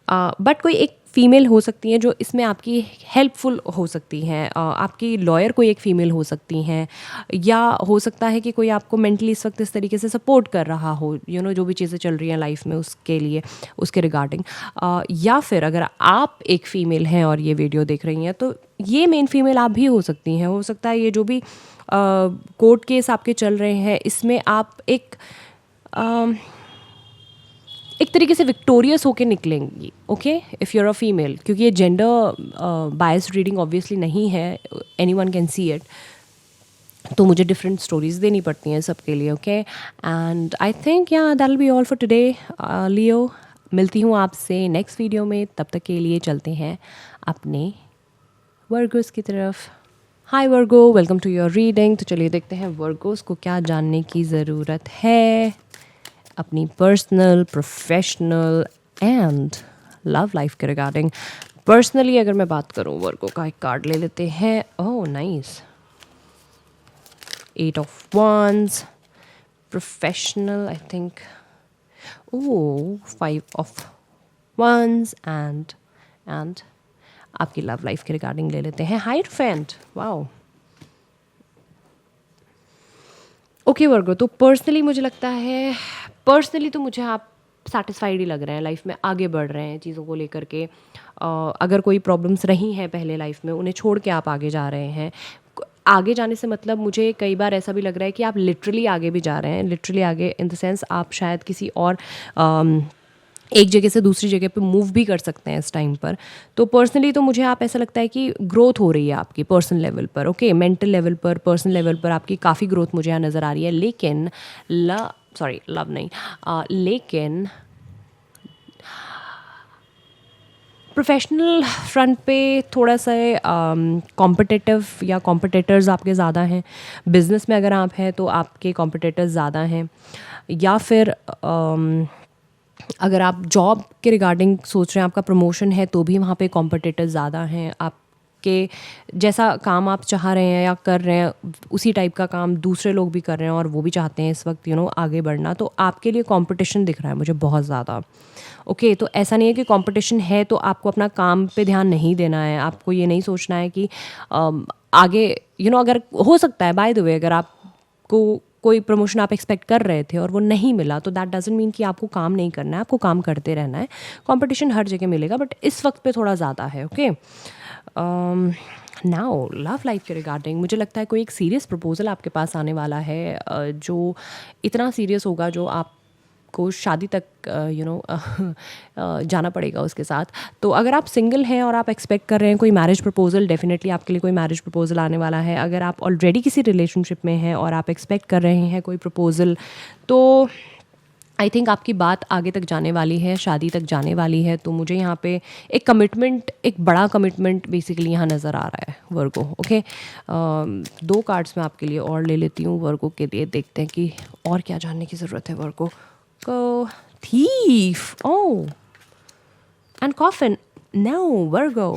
बट कोई एक फ़ीमेल हो सकती हैं जो इसमें आपकी हेल्पफुल हो सकती हैं। आपकी लॉयर कोई एक फ़ीमेल हो सकती हैं, या हो सकता है कि कोई आपको मेंटली इस वक्त इस तरीके से सपोर्ट कर रहा हो, जो भी चीज़ें चल रही हैं लाइफ में उसके लिए, उसके रिगार्डिंग। या फिर अगर आप एक फ़ीमेल हैं और ये वीडियो देख रही हैं तो ये मेन फीमेल आप भी हो सकती हैं। हो सकता है ये जो भी कोर्ट केस आपके चल रहे हैं इसमें आप एक तरीके से विक्टोरियस होके निकलेंगी। Okay, if you're a female, क्योंकि ये जेंडर बायस्ड रीडिंग ऑब्वियसली नहीं है, एनीवन कैन सी इट, तो मुझे डिफरेंट स्टोरीज देनी पड़ती हैं सबके लिए। Okay, and I think that will be all for today Leo. मिलती हूँ आपसे नेक्स्ट वीडियो में, तब तक के लिए चलते हैं अपने वर्गोस की तरफ। हाय वर्गो, वेलकम टू योर रीडिंग। तो चलिए देखते हैं वर्गोस को क्या जानने की ज़रूरत है अपनी personal, professional and love life के रिगार्डिंग। पर्सनली अगर मैं बात करूं, वर्गो का एक कार्ड ले लेते हैं। Oh nice, 8 of Wands. Professional, I think. Oh, 5 of Wands and आपकी लव लाइफ के रिगार्डिंग ले लेते हैं हायरफेंट। वाओ, ओके वर्गो, तो पर्सनली मुझे लगता है, पर्सनली तो मुझे आप सेटिस्फाइड ही लग रहे हैं, लाइफ में आगे बढ़ रहे हैं चीज़ों को लेकर के। अगर कोई प्रॉब्लम्स रही हैं पहले लाइफ में, उन्हें छोड़ के आप आगे जा रहे हैं। आगे जाने से मतलब मुझे कई बार ऐसा भी लग रहा है कि आप लिटरली आगे भी जा रहे हैं। लिटरली आगे इन द सेंस आप शायद किसी और एक जगह से दूसरी जगह पे मूव भी कर सकते हैं इस टाइम पर। तो पर्सनली तो मुझे आप ऐसा लगता है कि ग्रोथ हो रही है आपकी पर्सनल लेवल पर। ओके, मेंटल लेवल पर, पर्सनल लेवल पर आपकी काफ़ी ग्रोथ मुझे यहाँ नज़र आ रही है। लेकिन लव नहीं, लेकिन प्रोफेशनल फ्रंट पे थोड़ा सा कॉम्पिटिटिव या कॉम्पिटिटर्स आपके ज़्यादा हैं। बिज़नेस में अगर आप हैं तो आपके कॉम्पिटिटर्स ज़्यादा हैं, या फिर अगर आप जॉब के रिगार्डिंग सोच रहे हैं, आपका प्रमोशन है, तो भी वहाँ पे कॉम्पिटिटर्स ज़्यादा हैं। आपके जैसा काम आप चाह रहे हैं या कर रहे हैं, उसी टाइप का काम दूसरे लोग भी कर रहे हैं और वो भी चाहते हैं इस वक्त आगे बढ़ना, तो आपके लिए कंपटीशन दिख रहा है मुझे बहुत ज़्यादा। ओके, तो ऐसा नहीं है कि कंपटीशन है तो आपको अपना काम पे ध्यान नहीं देना है। आपको ये नहीं सोचना है कि आगे अगर हो सकता है, बाय द वे, अगर आपको कोई प्रमोशन आप एक्सपेक्ट कर रहे थे और वो नहीं मिला, तो दैट डजंट मीन कि आपको काम नहीं करना है, आपको काम करते रहना है। कंपटीशन हर जगह मिलेगा, बट इस वक्त पे थोड़ा ज़्यादा है। ओके, नाउ लव लाइफ के रिगार्डिंग मुझे लगता है कोई एक सीरियस प्रपोजल आपके पास आने वाला है, जो इतना सीरियस होगा जो आपको शादी तक जाना पड़ेगा उसके साथ। तो अगर आप सिंगल हैं और आप एक्सपेक्ट कर रहे हैं कोई मैरिज प्रपोजल, डेफिनेटली आपके लिए कोई मैरिज प्रपोजल आने वाला है। अगर आप ऑलरेडी किसी रिलेशनशिप में हैं और आप एक्सपेक्ट कर रहे हैं कोई प्रपोजल, तो आई थिंक आपकी बात आगे तक जाने वाली है, शादी तक जाने वाली है। तो मुझे यहाँ पे एक कमिटमेंट, एक बड़ा कमिटमेंट बेसिकली यहाँ नज़र आ रहा है वर्गो। ओके, 2 कार्ड्स मैं आपके लिए और ले लेती हूँ वर्गो के लिए, देखते हैं कि और क्या जानने की ज़रूरत है वर्गो को। Thief, oh, and coffin, no Virgo.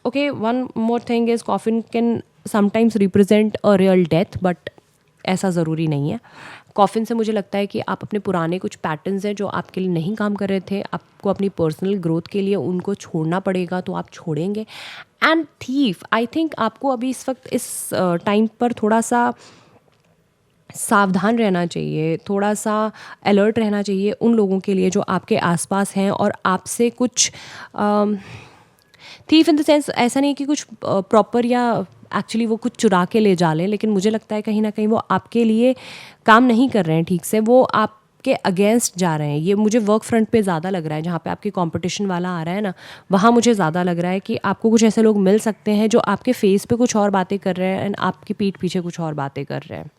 Okay, one more thing is coffin can sometimes represent a real death, but ऐसा ज़रूरी नहीं है। कॉफिन से मुझे लगता है कि आप अपने पुराने कुछ पैटर्न्स हैं जो आपके लिए नहीं काम कर रहे थे, आपको अपनी पर्सनल ग्रोथ के लिए उनको छोड़ना पड़ेगा, तो आप छोड़ेंगे। एंड थीफ, आई थिंक आपको अभी इस वक्त इस टाइम पर थोड़ा सा सावधान रहना चाहिए, थोड़ा सा अलर्ट रहना चाहिए उन लोगों के लिए जो आपके आसपास हैं और आपसे कुछ थीफ इन द सेंस, ऐसा नहीं कि कुछ प्रॉपर या एक्चुअली वो कुछ चुरा के ले जा लें, लेकिन मुझे लगता है कहीं ना कहीं वो आपके लिए काम नहीं कर रहे हैं ठीक से, वो आपके अगेंस्ट जा रहे हैं। ये मुझे वर्क फ्रंट पे ज़्यादा लग रहा है, जहाँ पे आपकी कंपटीशन वाला आ रहा है ना, वहाँ मुझे ज़्यादा लग रहा है कि आपको कुछ ऐसे लोग मिल सकते हैं जो आपके फेस पे कुछ और बातें कर रहे हैं एंड आपकी पीठ पीछे कुछ और बातें कर रहे हैं।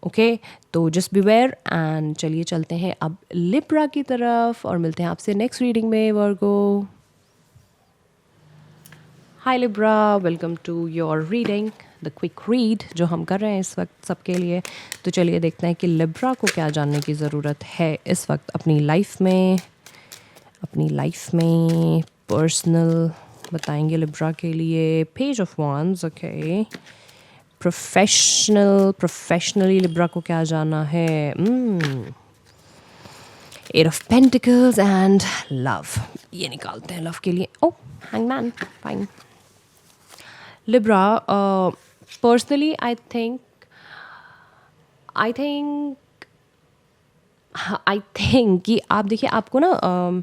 ओके, तो जस्ट बीवेयर। एंड चलिए चलते हैं अब लिब्रा की तरफ और मिलते हैं आपसे नेक्स्ट रीडिंग में Virgo. Hi Libra, welcome to your reading, the quick read जो हम कर रहे हैं इस वक्त सबके लिए। तो चलिए देखते हैं कि लिब्रा को क्या जानने की ज़रूरत है इस वक्त अपनी लाइफ में, पर्सनल बताएंगे लिब्रा के लिए। Page of wands, okay. Professionally Libra को क्या जाना है? Eight of pentacles and love, ये निकालते हैं लव के लिए। Oh, hangman, fine. Libra, personally I think कि आप देखिए, आपको ना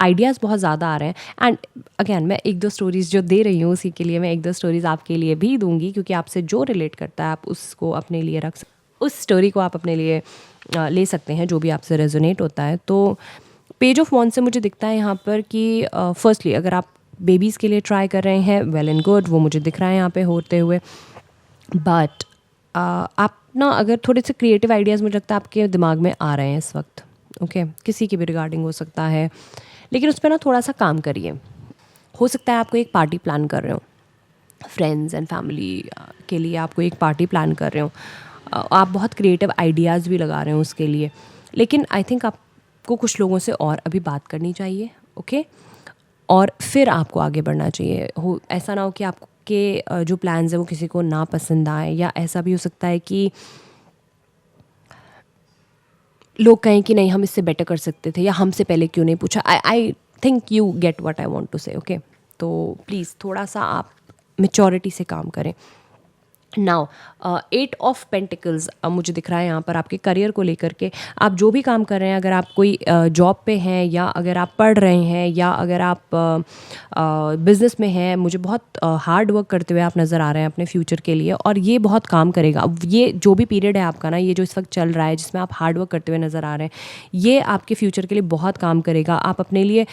आइडियाज़ बहुत ज़्यादा आ रहे हैं। एंड अगेन मैं 1-2 स्टोरीज़ जो दे रही हूँ उसी के लिए मैं 1-2 स्टोरीज़ आपके लिए भी दूंगी, क्योंकि आपसे जो रिलेट करता है आप उसको अपने लिए उस स्टोरी को आप अपने लिए ले सकते हैं, जो भी आपसे रेजोनेट होता है। तो पेज ऑफ वॉन्ड से मुझे दिखता है यहाँ पर कि फर्स्टली अगर आप बेबीज़ के लिए ट्राई कर रहे हैं, वेल एंड गुड, वो मुझे दिख रहा है यहाँ पे होते हुए। बट आप ना अगर थोड़े से क्रिएटिव आइडियाज़ मुझे लगता है आपके दिमाग में आ रहे हैं इस वक्त। ओके, किसी के भी रिगार्डिंग हो सकता है, लेकिन उस पर ना थोड़ा सा काम करिए। हो सकता है आपको एक पार्टी प्लान कर रहे हो, फ्रेंड्स एंड फैमिली के लिए आपको एक पार्टी प्लान कर रहे हो, आप बहुत क्रिएटिव आइडियाज़ भी लगा रहे हो उसके लिए, लेकिन आई थिंक आपको कुछ लोगों से और अभी बात करनी चाहिए। ओके, और फिर आपको आगे बढ़ना चाहिए। ऐसा ना हो कि आपके जो प्लान्स हैं वो किसी को ना पसंद आए, या ऐसा भी हो सकता है कि लोग कहें कि नहीं हम इससे बेटर कर सकते थे, या हमसे पहले क्यों नहीं पूछा। I think you get what I want to say. Okay, तो प्लीज़ थोड़ा सा आप मैच्योरिटी से काम करें। नाउ 8 ऑफ पेंटिकल्स मुझे दिख रहा है यहाँ पर आपके करियर को लेकर के। आप जो भी काम कर रहे हैं, अगर आप कोई जॉब पे हैं, या अगर आप पढ़ रहे हैं, या अगर आप बिज़नेस में हैं, मुझे बहुत हार्ड वर्क करते हुए आप नज़र आ रहे हैं अपने फ्यूचर के लिए, और ये बहुत काम करेगा। अब ये जो भी पीरियड है आपका ना, ये जो इस वक्त चल रहा है जिसमें आप हार्ड वर्क करते हुए नज़र आ रहे हैं, ये आपके फ्यूचर के लिए बहुत काम करेगा। आप अपने लिए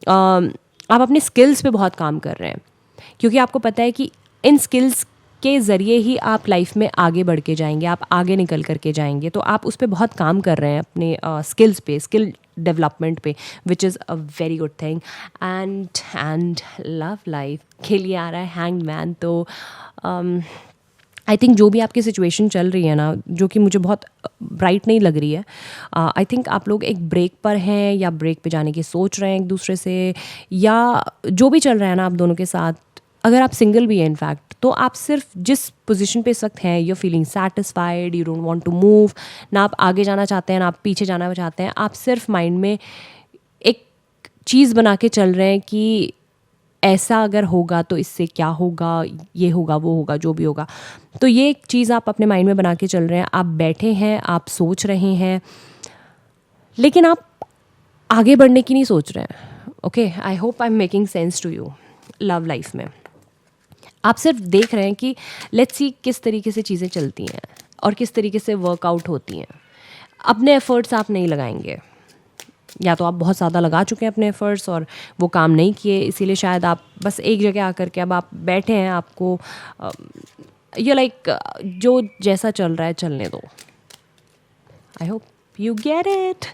आप अपने स्किल्स पे बहुत काम कर रहे हैं, क्योंकि आपको पता है कि इन स्किल्स के ज़रिए ही आप लाइफ में आगे बढ़ के जाएंगे, आप आगे निकल कर के जाएंगे। तो आप उस पर बहुत काम कर रहे हैं अपने स्किल्स पे, स्किल डेवलपमेंट पे, which is a very good thing. And love life के लिए आ रहा है हैंग्ड मैन। तो आई थिंक जो भी आपकी सिचुएशन चल रही है ना, जो कि मुझे बहुत ब्राइट नहीं लग रही है, आई थिंक आप लोग एक ब्रेक पर हैं या ब्रेक पे जाने की सोच रहे हैं एक दूसरे से, या जो भी चल रहा है ना आप दोनों के साथ, अगर आप सिंगल भी हैं इनफैक्ट, तो आप सिर्फ जिस पोजीशन पे इस वक्त हैं, you feeling satisfied, you don't want to move, ना आप आगे जाना चाहते हैं ना आप पीछे जाना चाहते हैं, आप सिर्फ माइंड में एक चीज़ बना के चल रहे हैं कि ऐसा अगर होगा तो इससे क्या होगा, ये होगा वो होगा जो भी होगा। तो ये एक चीज़ आप अपने माइंड में बना के चल रहे हैं, आप बैठे हैं, आप सोच रहे हैं, लेकिन आप आगे बढ़ने की नहीं सोच रहे हैं। Okay, I hope I am making sense to you. Love life में आप सिर्फ देख रहे हैं कि लेट्स सी किस तरीके से चीज़ें चलती हैं और किस तरीके से वर्कआउट होती हैं। अपने एफर्ट्स आप नहीं लगाएंगे, या तो आप बहुत ज़्यादा लगा चुके हैं अपने एफर्ट्स और वो काम नहीं किए, इसीलिए शायद आप बस एक जगह आकर के अब आप बैठे हैं, आपको ये लाइक जो जैसा चल रहा है चलने दो। I hope you get it.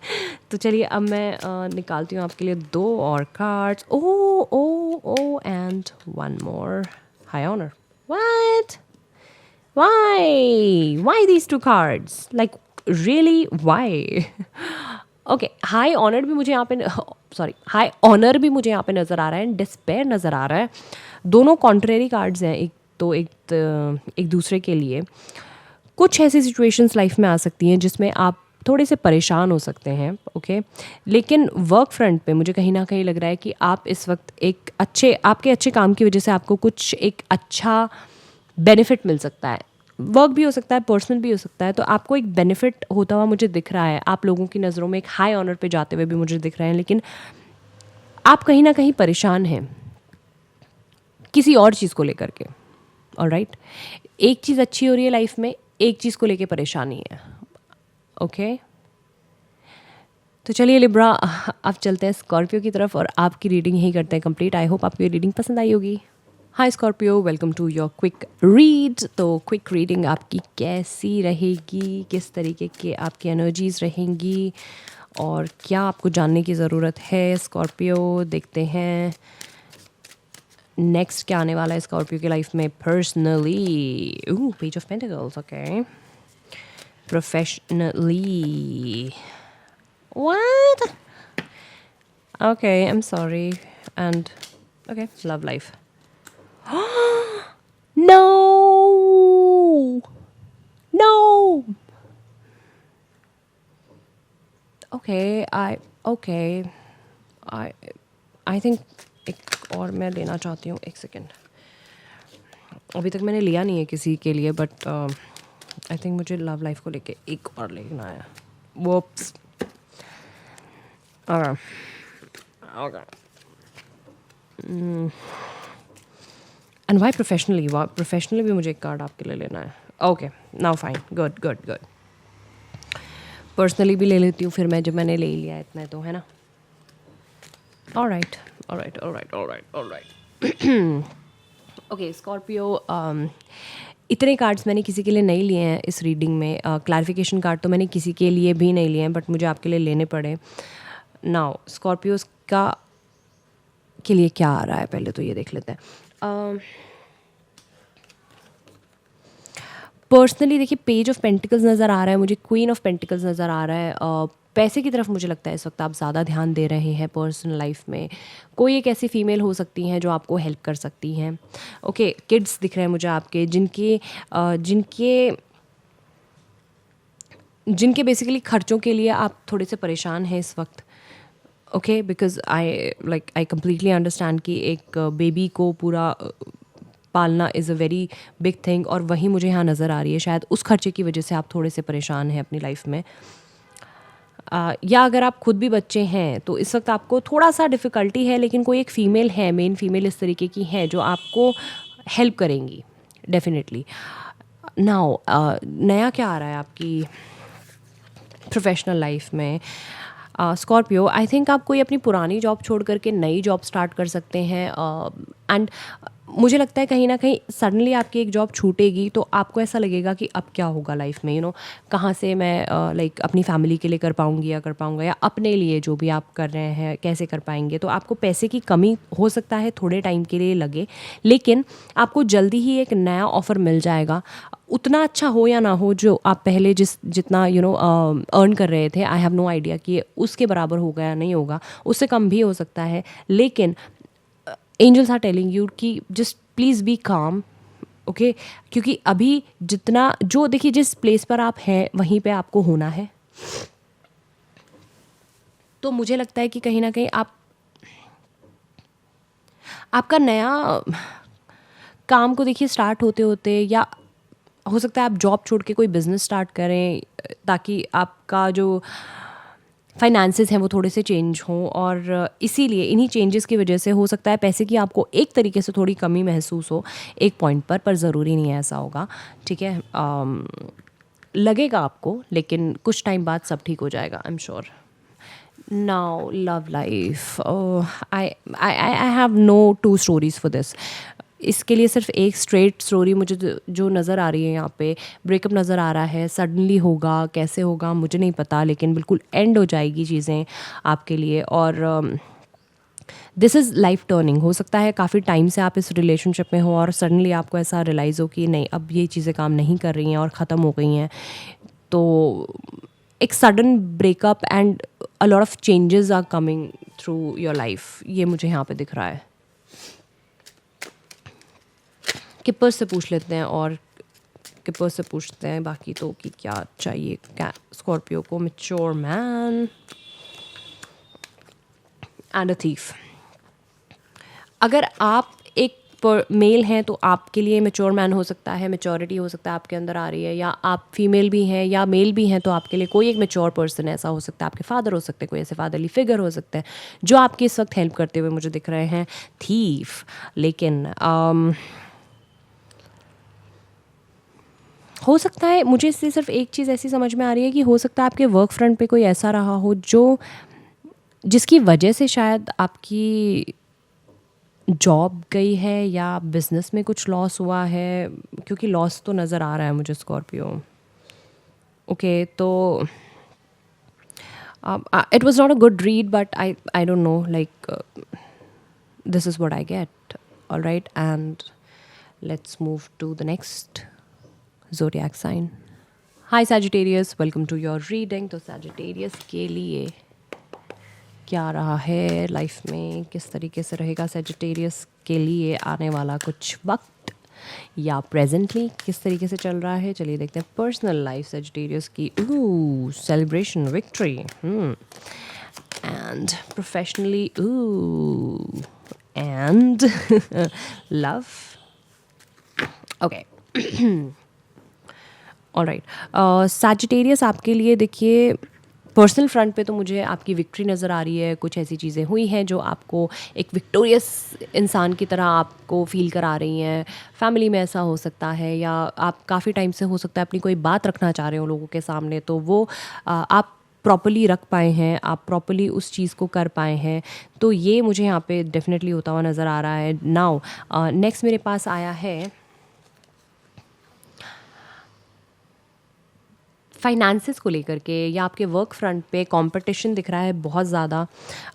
तो चलिए अब मैं निकालती हूँ आपके लिए 2 और cards. Oh oh oh and one more, high honour. What, why these 2 cards, like really why? Okay, high honour भी मुझे यहाँ पे सॉरी हाई ऑनर भी मुझे यहाँ पे नज़र आ रहा है, डिस्पेयर नज़र आ रहा है। दोनों कॉन्ट्रेरी कार्ड्स हैं, एक दूसरे के लिए। कुछ ऐसी सिचुएशंस लाइफ में आ सकती हैं जिसमें आप थोड़े से परेशान हो सकते हैं, ओके। लेकिन वर्क फ्रंट पे मुझे कहीं ना कहीं लग रहा है कि आप इस वक्त आपके अच्छे काम की वजह से आपको कुछ एक अच्छा बेनिफिट मिल सकता है। वर्क भी हो सकता है, पर्सनल भी हो सकता है, तो आपको एक बेनिफिट होता हुआ मुझे दिख रहा है। आप लोगों की नज़रों में एक हाई ऑनर पे जाते हुए भी मुझे दिख रहे हैं, लेकिन आप कहीं ना कहीं परेशान हैं किसी और चीज़ को लेकर के। ऑलराइट, एक चीज़ अच्छी हो रही है लाइफ में, एक चीज़ को लेके परेशानी है, ओके। तो चलिए लिब्रा, अब चलते हैं स्कॉर्पियो की तरफ और आपकी रीडिंग यही करते हैं कंप्लीट। आई होप आपको ये रीडिंग पसंद आई होगी। Hi Scorpio, welcome to your quick read. तो क्विक रीडिंग आपकी कैसी रहेगी, किस तरीके के आपकी एनर्जीज रहेंगी और क्या आपको जानने की ज़रूरत है स्कॉर्पियो, देखते हैं नेक्स्ट क्या आने वाला है स्कॉर्पियो की लाइफ में personally. Page of pentacles, okay. Professionally, what? Okay, I'm sorry. And okay, love life. No, no. Okay, I think एक और मैं लेना चाहती हूँ, एक सेकेंड। अभी तक मैंने लिया नहीं है किसी के लिए, बट आई थिंक मुझे लव लाइफ को लेके एक और लेना है। Whoops. Okay. And why professionally? Professionally भी मुझे एक कार्ड आपके लिए लेना है। Okay, now fine. Good. Personally भी ले लेती हूँ फिर मैं, जब मैंने ले लिया है इतना तो, है ना। Alright. ओके स्कॉर्पियो, इतने कार्ड्स मैंने किसी के लिए नहीं लिए हैं इस रीडिंग में। क्लैरिफिकेशन कार्ड तो मैंने किसी के लिए भी नहीं लिए हैं, बट मुझे आपके लिए लेने पड़े। नाउ स्कॉर्पियोज के लिए क्या आ रहा है पहले तो ये देख लेते हैं। पर्सनली देखिए, पेज ऑफ पेंटिकल्स नज़र आ रहा है मुझे, क्वीन ऑफ पेंटिकल्स नज़र आ रहा है। पैसे की तरफ मुझे लगता है इस वक्त आप ज़्यादा ध्यान दे रहे हैं पर्सनल लाइफ में। कोई एक ऐसी फीमेल हो सकती हैं जो आपको हेल्प कर सकती हैं, ओके। किड्स दिख रहे हैं मुझे आपके, जिनके बेसिकली खर्चों के लिए आप थोड़े से परेशान हैं इस वक्त, okay. Because I completely understand कि एक बेबी को पूरा पालना is a very big thing, और वही मुझे यहाँ नज़र आ रही है। शायद उस खर्चे की वजह से आप थोड़े से परेशान हैं अपनी लाइफ में। या अगर आप खुद भी बच्चे हैं तो इस वक्त आपको थोड़ा सा डिफ़िकल्टी है, लेकिन कोई एक फ़ीमेल है, मेन फीमेल इस तरीके की है जो आपको हेल्प करेंगी डेफिनेटली। नाउ नया क्या आ रहा है आपकी प्रोफेशनल लाइफ में स्कॉर्पियो? आई थिंक आप कोई अपनी पुरानी जॉब छोड़ करके नई जॉब स्टार्ट कर सकते हैं। एंड मुझे लगता है कहीं ना कहीं सडनली आपकी एक जॉब छूटेगी तो आपको ऐसा लगेगा कि अब क्या होगा लाइफ में, कहाँ से मैं लाइक अपनी फैमिली के लिए कर पाऊँगी या कर पाऊँगा, या अपने लिए जो भी आप कर रहे हैं कैसे कर पाएंगे। तो आपको पैसे की कमी हो सकता है थोड़े टाइम के लिए लगे, लेकिन आपको जल्दी ही एक नया ऑफ़र मिल जाएगा, उतना अच्छा हो या ना हो जो आप पहले जितना अर्न कर रहे थे। आई हैव नो आइडिया कि उसके बराबर होगा या नहीं होगा, उससे कम भी हो सकता है, लेकिन एंजल्स आर टेलिंग यू कि जस्ट प्लीज़ बी काम, ओके। क्योंकि अभी जितना जो देखिए जिस प्लेस पर आप हैं वहीं पे आपको होना है। तो मुझे लगता है कि कहीं ना कहीं आपका नया काम को देखिए स्टार्ट होते होते, या हो सकता है आप जॉब छोड़ के कोई बिज़नेस स्टार्ट करें ताकि आपका जो फाइनेंसेस हैं वो थोड़े से चेंज हों, और इसीलिए इन्हीं चेंजेस की वजह से हो सकता है पैसे की आपको एक तरीके से थोड़ी कमी महसूस हो एक पॉइंट पर ज़रूरी नहीं है ऐसा होगा, ठीक है। लगेगा आपको, लेकिन कुछ टाइम बाद सब ठीक हो जाएगा, I am sure. Now love life, I have no two stories for this. इसके लिए सिर्फ एक स्ट्रेट स्टोरी मुझे जो नज़र आ रही है यहाँ पे, ब्रेकअप नज़र आ रहा है। सडनली होगा, कैसे होगा मुझे नहीं पता, लेकिन बिल्कुल एंड हो जाएगी चीज़ें आपके लिए। और दिस इज़ लाइफ टर्निंग। हो सकता है काफ़ी टाइम से आप इस रिलेशनशिप में हो और सडनली आपको ऐसा रियलाइज़ हो कि नहीं, अब ये चीज़ें काम नहीं कर रही हैं और ख़त्म हो गई हैं। तो एक sudden breakup and a lot of changes are coming through your life, ये मुझे यहाँ पे दिख रहा है। किपर्स से पूछ लेते हैं, और किपर्स से पूछते हैं बाकी तो कि क्या चाहिए स्कॉर्पियो को। Mature man and a thief. अगर आप एक मेल हैं तो आपके लिए मैच्योर मैन हो सकता है, मैच्योरिटी हो सकता है आपके अंदर आ रही है, या आप फीमेल भी हैं या मेल भी हैं तो आपके लिए कोई एक मैच्योर पर्सन ऐसा हो सकता है। आपके फादर हो सकते हैं, कोई ऐसे फादरली फिगर हो सकते हैं जो आपकी इस वक्त हेल्प करते हुए मुझे दिख रहे हैं। थीफ, लेकिन हो सकता है, मुझे इससे सिर्फ एक चीज़ ऐसी समझ में आ रही है कि हो सकता है आपके वर्क फ्रंट पे कोई ऐसा रहा हो जिसकी वजह से शायद आपकी जॉब गई है या बिजनेस में कुछ लॉस हुआ है, क्योंकि लॉस तो नज़र आ रहा है मुझे स्कॉर्पियो। ओके, तो it was not a good read, but I don't know, like this is what I get. Alright, and let's move to the next zodiac sign. Hi Sagittarius, welcome to your reading. तो Sagittarius के लिए क्या रहा है life में, किस तरीके से रहेगा सैजिटेरियस के लिए आने वाला कुछ वक्त, या प्रेजेंटली किस तरीके से चल रहा है। चलिए देखते हैं पर्सनल लाइफ सैजिटेरियस की। Celebration, victory, and professionally and love. Okay, alright. Sagittarius आपके लिए देखिए पर्सनल फ्रंट पे तो मुझे आपकी विक्ट्री नज़र आ रही है। कुछ ऐसी चीज़ें हुई हैं जो आपको एक विक्टोरियस इंसान की तरह आपको फील करा रही हैं। फैमिली में ऐसा हो सकता है, या आप काफ़ी टाइम से हो सकता है अपनी कोई बात रखना चाह रहे हो लोगों के सामने, तो वो आप प्रॉपर्ली रख पाए हैं, आप प्रॉपर्ली उस चीज़ को कर पाए हैं। तो ये मुझे यहाँ पे डेफिनेटली होता हुआ नज़र आ रहा है। नाउ नेक्स्ट मेरे पास आया है फाइनेंसेस को लेकर के, या आपके वर्क फ्रंट पे कंपटीशन दिख रहा है बहुत ज़्यादा।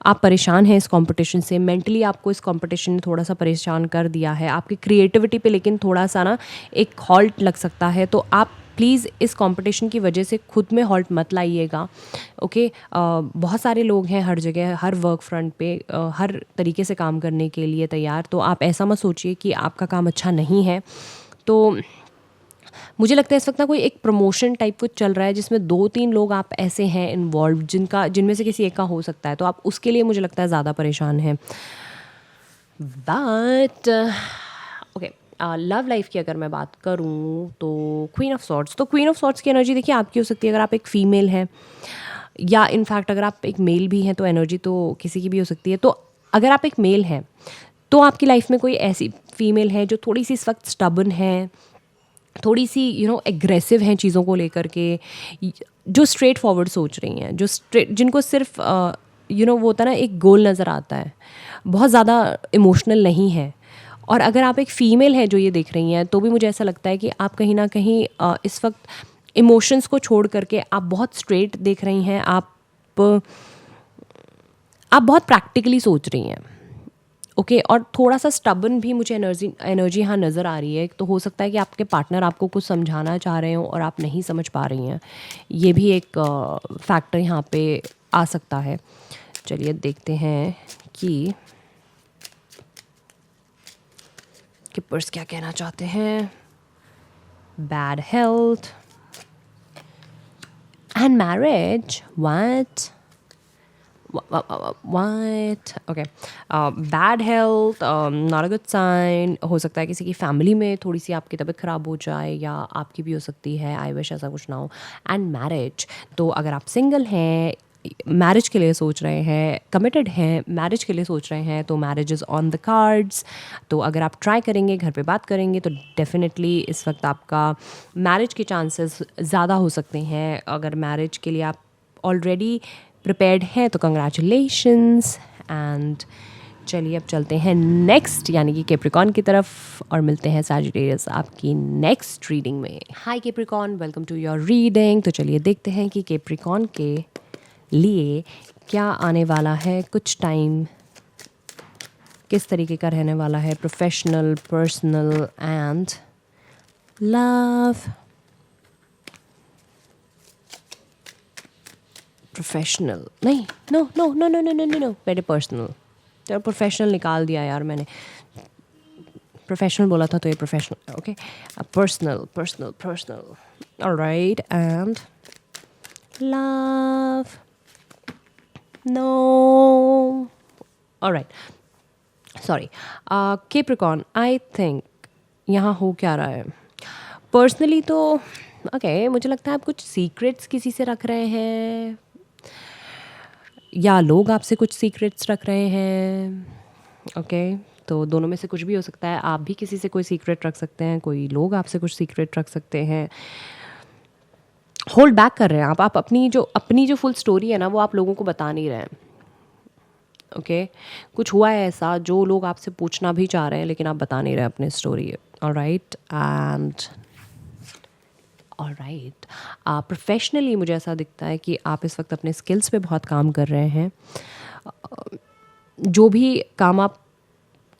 आप परेशान हैं इस कंपटीशन से, मेंटली आपको इस कंपटीशन ने थोड़ा सा परेशान कर दिया है आपकी क्रिएटिविटी पे, लेकिन थोड़ा सा ना एक हॉल्ट लग सकता है। तो आप प्लीज़ इस कंपटीशन की वजह से खुद में हॉल्ट मत लाइएगा, ओके। बहुत सारे लोग हैं हर जगह, हर वर्क फ्रंट पे, हर तरीके से काम करने के लिए तैयार। तो आप ऐसा मत सोचिए कि आपका काम अच्छा नहीं है। तो मुझे लगता है इस वक्त ना कोई एक प्रमोशन टाइप कुछ चल रहा है जिसमें 2-3 लोग आप ऐसे हैं इन्वॉल्व जिनमें से किसी एक का हो सकता है। तो आप उसके लिए मुझे लगता है ज़्यादा परेशान हैं। बट ओके, लव लाइफ की अगर मैं बात करूँ तो क्वीन ऑफ सॉर्ड्स। तो क्वीन ऑफ सॉर्ड्स की एनर्जी देखिए आपकी हो सकती है अगर आप एक फ़ीमेल हैं, या इनफैक्ट अगर आप एक मेल भी हैं तो एनर्जी तो किसी की भी हो सकती है। तो अगर आप एक मेल हैं तो आपकी लाइफ में कोई ऐसी फीमेल है जो थोड़ी सी इस वक्त स्टबर्न है, थोड़ी सी एग्रेसिव हैं चीज़ों को लेकर के, जो स्ट्रेट फॉरवर्ड सोच रही हैं, जिनको सिर्फ वो होता है ना एक गोल नज़र आता है, बहुत ज़्यादा इमोशनल नहीं है, और अगर आप एक फ़ीमेल हैं जो ये देख रही हैं, तो भी मुझे ऐसा लगता है कि आप कहीं ना कहीं इस वक्त इमोशंस को छोड़ करके आप बहुत स्ट्रेट देख रही हैं, आप बहुत प्रैक्टिकली सोच रही हैं। ओके और थोड़ा सा स्टबन भी मुझे एनर्जी यहाँ नज़र आ रही है। तो हो सकता है कि आपके पार्टनर आपको कुछ समझाना चाह रहे हो और आप नहीं समझ पा रही हैं। ये भी एक फैक्टर यहाँ पे आ सकता है। चलिए देखते हैं कि किपर्स क्या कहना चाहते हैं। Bad health and marriage, what okay. Bad health, not a good sign. हो सकता है किसी की फैमिली में थोड़ी सी आपकी तबीयत ख़राब हो जाए या आपकी भी हो सकती है। आई विश ऐसा कुछ ना हो। एंड मैरिज, तो अगर आप सिंगल हैं, मैरिज के लिए सोच रहे हैं, कमिटेड हैं, मैरिज के लिए सोच रहे हैं, तो marriage is on the cards. तो अगर आप ट्राई करेंगे, घर पे बात करेंगे, तो डेफिनेटली इस वक्त आपका मैरिज के चांसेस ज़्यादा हो सकते हैं। अगर मैरिज के लिए आप ऑलरेडी प्रिपेयर्ड हैं तो कंग्रेचुलेशंस। एंड चलिए अब चलते हैं नेक्स्ट यानी कि कैप्रिकॉन की तरफ और मिलते हैं सैजिटेरियस आपकी नेक्स्ट रीडिंग में। Hi Capricorn, welcome to your reading. तो चलिए देखते हैं कि कैप्रिकॉन के लिए क्या आने वाला है। कुछ टाइम किस तरीके का रहने वाला है, professional, personal and love. Professional नहीं, no no no no no no no no, पहले पर्सनल। चलो प्रोफेशनल निकाल दिया यार मैंने, प्रोफेशनल बोला था तो ये professional. Okay, personal personal personal, alright. And love, no, alright, sorry. Capricorn, I think यहाँ हो क्या रहा है पर्सनली तो ओके मुझे लगता है आप कुछ सीक्रेट्स किसी से रख रहे हैं या लोग आपसे कुछ सीक्रेट्स रख रहे हैं। ओके, तो दोनों में से कुछ भी हो सकता है। आप भी किसी से कोई सीक्रेट रख सकते हैं, कोई लोग आपसे कुछ सीक्रेट रख सकते हैं। होल्ड बैक कर रहे हैं आप अपनी जो फुल स्टोरी है ना, वो आप लोगों को बता नहीं रहे हैं। ओके, कुछ हुआ है ऐसा जो लोग आपसे पूछना भी चाह रहे हैं लेकिन आप बता नहीं रहे अपनी story. Alright, and alright, professionally मुझे ऐसा दिखता है कि आप इस वक्त अपने स्किल्स पे बहुत काम कर रहे हैं। जो भी काम आप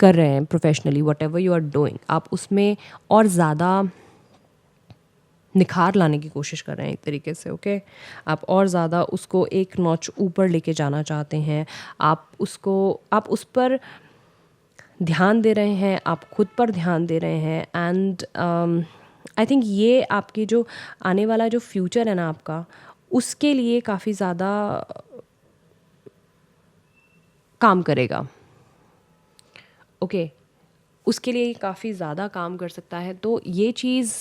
कर रहे हैं professionally, whatever you are doing, आप उसमें और ज़्यादा निखार लाने की कोशिश कर रहे हैं एक तरीके से। ओके, आप और ज़्यादा उसको एक नॉच ऊपर लेके जाना चाहते हैं। आप उस पर ध्यान दे रहे हैं, आप खुद पर ध्यान दे रहे हैं। एंड आई थिंक ये आपकी जो आने वाला जो फ्यूचर है ना आपका, उसके लिए काफ़ी ज़्यादा काम करेगा। ओके, उसके लिए काफ़ी ज़्यादा काम कर सकता है। तो ये चीज़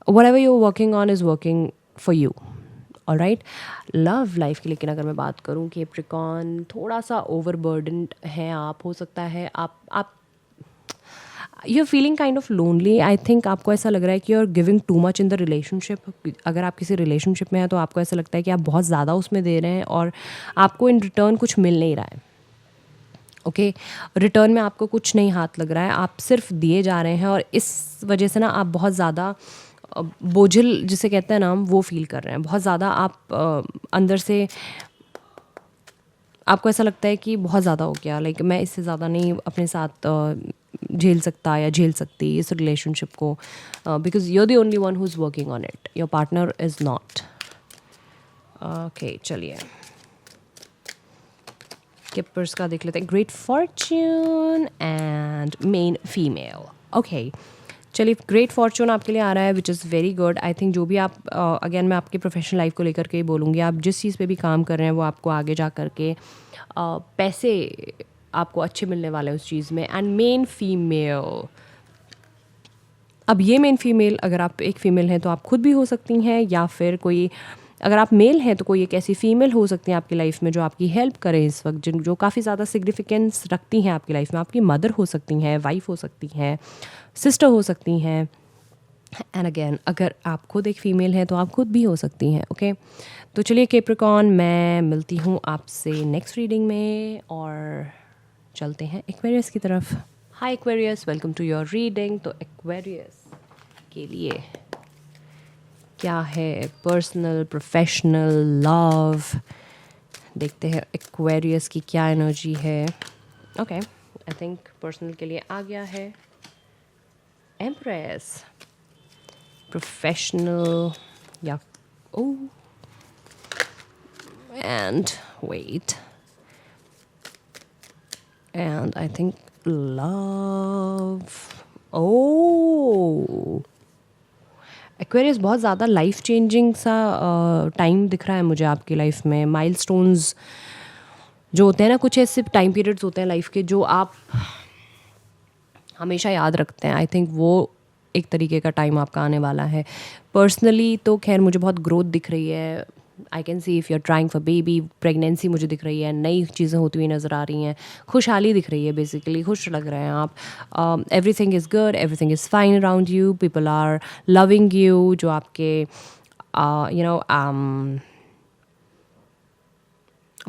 whatever you are working on is working for you. Alright, love life की लेकिन अगर मैं बात करूँ कि कैप्रिकॉन थोड़ा सा ओवरबर्डन्ड है आप। हो सकता है आप you are feeling kind of lonely. I think आपको ऐसा लग रहा है कि you are giving too much in the relationship. अगर आप किसी रिलेशनशिप में हैं तो आपको ऐसा लगता है कि आप बहुत ज़्यादा उसमें दे रहे हैं और आपको इन रिटर्न कुछ मिल नहीं रहा है। ओके, रिटर्न में आपको कुछ नहीं हाथ लग रहा है, आप सिर्फ दिए जा रहे हैं और इस वजह से ना आप बहुत ज़्यादा बोझिल जिसे कहते हैं ना हम, वो फील कर रहे हैं। बहुत ज़्यादा आप अंदर से आपको ऐसा लगता है कि बहुत ज़्यादा हो गया, लाइक मैं इससे ज़्यादा नहीं अपने साथ झेल सकता या झेल सकती इस रिलेशनशिप को, because you are the only one who is working on it, your partner is not. Okay, चलिए किपर्स का देख लेते हैं। Great fortune and men female. Okay, चलिए ग्रेट फॉर्च्यून आपके लिए आ रहा है, which is very good. I think जो भी आप अगेन मैं आपकी प्रोफेशनल लाइफ को लेकर के ही बोलूँगी, आप जिस चीज़ पे भी काम कर रहे हैं वो आपको आगे जा कर के पैसे आपको अच्छे मिलने वाले हैं उस चीज़ में। एंड मेन फीमेल, अब ये मेन फीमेल अगर आप एक फ़ीमेल हैं तो आप खुद भी हो सकती हैं, या फिर कोई अगर आप मेल हैं तो कोई एक ऐसी फ़ीमेल हो सकती है आपकी लाइफ में जो आपकी हेल्प करे इस वक्त, जो काफ़ी ज़्यादा सिग्निफिकेंस रखती हैं आपकी लाइफ में। आपकी मदर हो सकती हैं, वाइफ हो सकती हैं, सिस्टर हो सकती हैं। एंड अगेन अगर आप खुद एक फ़ीमेल हैं तो आप खुद भी हो सकती हैं। ओके, तो चलिए कैप्रिकॉन, मैं मिलती हूँ आपसे नेक्स्ट रीडिंग में और चलते हैं एक्वेरियस की तरफ। Hi Aquarius, welcome to your reading. तो एक्वेरियस के लिए क्या है? Personal, professional, love. देखते हैं एक्वेरियस की क्या एनर्जी है। ओके, आई थिंक पर्सनल के लिए आ गया है एम्प्रेस। प्रोफेशनल या oh and wait and I think love. Oh Aquarius, बहुत ज़्यादा लाइफ चेंजिंग सा टाइम दिख रहा है मुझे आपकी लाइफ में। माइलस्टोन्स जो होते हैं ना, कुछ ऐसे टाइम पीरियड्स होते हैं लाइफ के जो आप हमेशा याद रखते हैं। आई थिंक वो एक तरीके का टाइम आपका आने वाला है। पर्सनली तो खैर मुझे बहुत ग्रोथ दिख रही है। I can see if you are trying for baby, pregnancy मुझे दिख रही है, नई चीज़ें होती हुई नज़र आ रही हैं, खुशहाली दिख रही है। बेसिकली खुश लग रहे हैं आप। Everything is good, everything is fine around you, people are loving you. जो आपके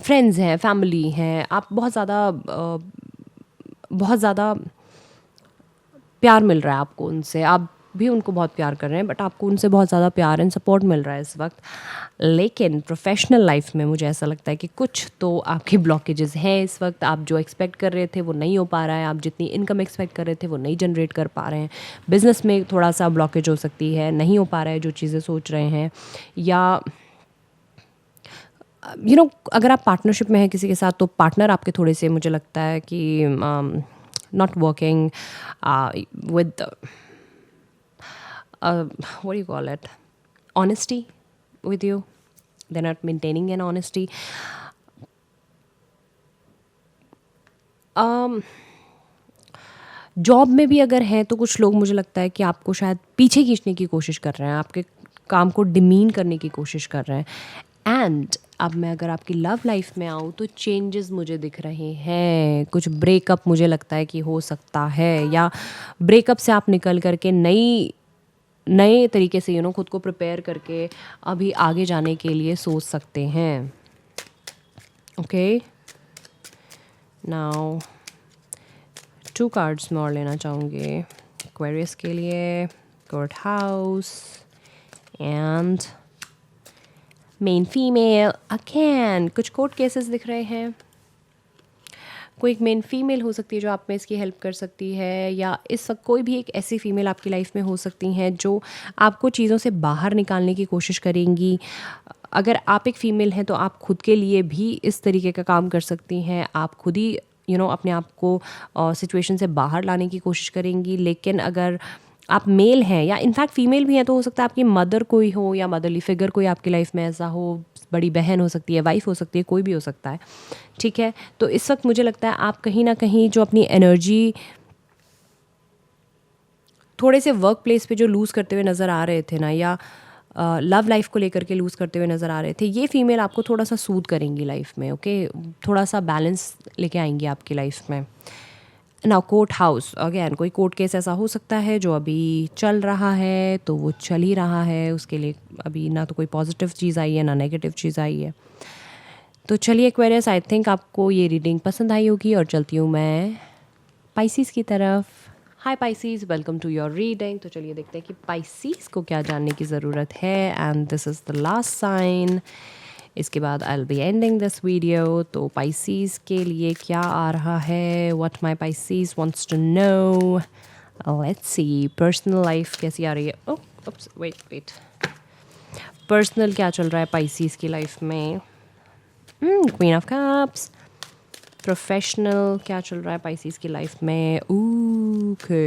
फ्रेंड्स हैं, फैमिली हैं, आप बहुत ज़्यादा प्यार मिल रहा है आपको उनसे। आप भी उनको बहुत प्यार कर रहे हैं, बट आपको उनसे बहुत ज़्यादा प्यार एंड सपोर्ट मिल रहा है इस वक्त। लेकिन प्रोफेशनल लाइफ में मुझे ऐसा लगता है कि कुछ तो आपकी ब्लॉकेजेस हैं इस वक्त। आप जो एक्सपेक्ट कर रहे थे वो नहीं हो पा रहा है, आप जितनी इनकम एक्सपेक्ट कर रहे थे वो नहीं जनरेट कर पा रहे हैं। बिजनेस में थोड़ा सा ब्लॉकेज हो सकती है, नहीं हो पा रहा है जो चीज़ें सोच रहे हैं। या अगर आप पार्टनरशिप में हैं किसी के साथ, तो पार्टनर आपके थोड़े से, मुझे लगता है कि not working with what do you call it, honesty with you. They're not maintaining an honesty. Job में भी अगर हैं तो कुछ लोग, मुझे लगता है कि आपको शायद पीछे खींचने की कोशिश कर रहे हैं, आपके काम को डिमीन करने की कोशिश कर रहे हैं। एंड अब मैं अगर आपकी लव लाइफ में आऊँ तो चेंजेस मुझे दिख रहे हैं। कुछ ब्रेकअप मुझे लगता है कि हो सकता है, या ब्रेकअप से आप निकल करके नए तरीके से खुद को प्रिपेयर करके अभी आगे जाने के लिए सोच सकते हैं। ओके, नाउ 2 कार्ड्स मैं और लेना चाहूँगी एक्वेरियस के लिए। Court house and men female again. कुछ कोर्ट केसेस दिख रहे हैं। कोई एक मेन फीमेल हो सकती है जो आप में इसकी हेल्प कर सकती है, या इस वक्त कोई भी एक ऐसी फीमेल आपकी लाइफ में हो सकती हैं जो आपको चीज़ों से बाहर निकालने की कोशिश करेंगी। अगर आप एक फ़ीमेल हैं तो आप खुद के लिए भी इस तरीके का काम कर सकती हैं। आप खुद ही अपने आप को सिचुएशन से बाहर लाने की कोशिश करेंगी। लेकिन अगर आप मेल हैं या इनफैक्ट फ़ीमेल भी हैं, तो हो सकता है आपकी मदर कोई हो या मदरली फिगर कोई आपकी लाइफ में ऐसा हो। बड़ी बहन हो सकती है, वाइफ हो सकती है, कोई भी हो सकता है। ठीक है, तो इस वक्त मुझे लगता है आप कहीं ना कहीं जो अपनी एनर्जी थोड़े से वर्क प्लेस पे जो लूज़ करते हुए नज़र आ रहे थे ना, या लव लाइफ को लेकर के लूज़ करते हुए नज़र आ रहे थे, ये फीमेल आपको थोड़ा सा सूद करेंगी लाइफ में। ओके, थोड़ा सा बैलेंस लेके आएंगी आपकी लाइफ में। नाउ कोर्ट हाउस अगेन, कोई कोर्ट केस ऐसा हो सकता है जो अभी चल रहा है, तो वो चल ही रहा है, उसके लिए अभी ना तो कोई पॉजिटिव चीज़ आई है ना नेगेटिव चीज़ आई है। तो चलिए एक्वेरियस, आई थिंक आपको ये रीडिंग पसंद आई होगी और चलती हूँ मैं पाइसीज़ की तरफ। हाय Pisces, welcome to your reading. तो चलिए देखते हैं कि पाइसीज़ को क्या जानने की ज़रूरत है। And this is the last sign. इसके बाद I will be ending this video. तो पाइसीज़ के लिए क्या आ रहा है, what my Pisces wants to know. Let's see, personal life कैसी आ रही है। ओप्स, वेट, पर्सनल क्या चल रहा है पाइसीज़ की लाइफ में। Queen of cups. प्रोफेशनल क्या चल रहा है पाइसीज़ की लाइफ में। Okay,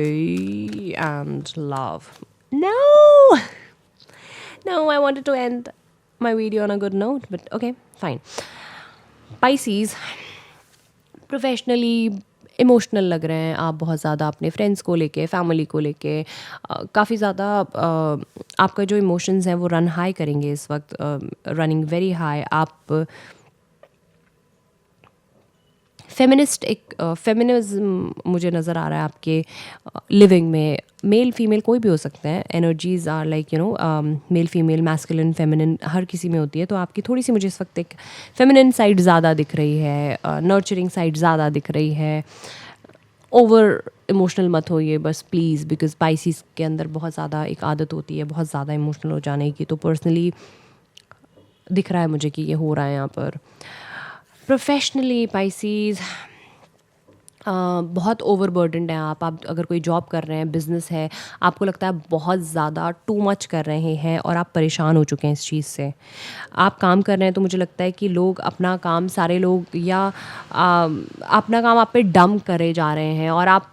and love. No, I wanted to end my video on a good note, but okay, fine. Pisces, professionally emotional लग रहे हैं आप बहुत ज़्यादा, अपने फ्रेंड्स को लेके, फैमिली को लेके। काफ़ी ज़्यादा आपका जो इमोशंस हैं वो रन हाई करेंगे इस वक्त, रनिंग वेरी हाई। आप फेमिनिस्ट, एक फेमिनिज्म मुझे नज़र आ रहा है आपके लिविंग में। मेल फीमेल कोई भी हो सकते हैं। Energies are like male female, masculine feminine, हर किसी में होती है। तो आपकी थोड़ी सी मुझे इस वक्त एक फेमिनिन साइड ज़्यादा दिख रही है, नर्चरिंग साइड ज़्यादा दिख रही है। ओवर इमोशनल मत होइए बस प्लीज़, बिकॉज स्पाइसीज के अंदर बहुत ज़्यादा एक आदत होती है बहुत ज़्यादा इमोशनल हो जाने की। तो पर्सनली दिख रहा है मुझे कि ये हो रहा है यहाँ पर। प्रोफेशनली स्पाइसीज बहुत ओवरबर्डनड हैं आप अगर कोई जॉब कर रहे हैं, बिज़नेस है, आपको लगता है बहुत ज़्यादा टू मच कर रहे हैं और आप परेशान हो चुके हैं इस चीज़ से। आप काम कर रहे हैं तो मुझे लगता है कि लोग अपना काम, सारे लोग या अपना काम आप पे डंप करे जा रहे हैं और आप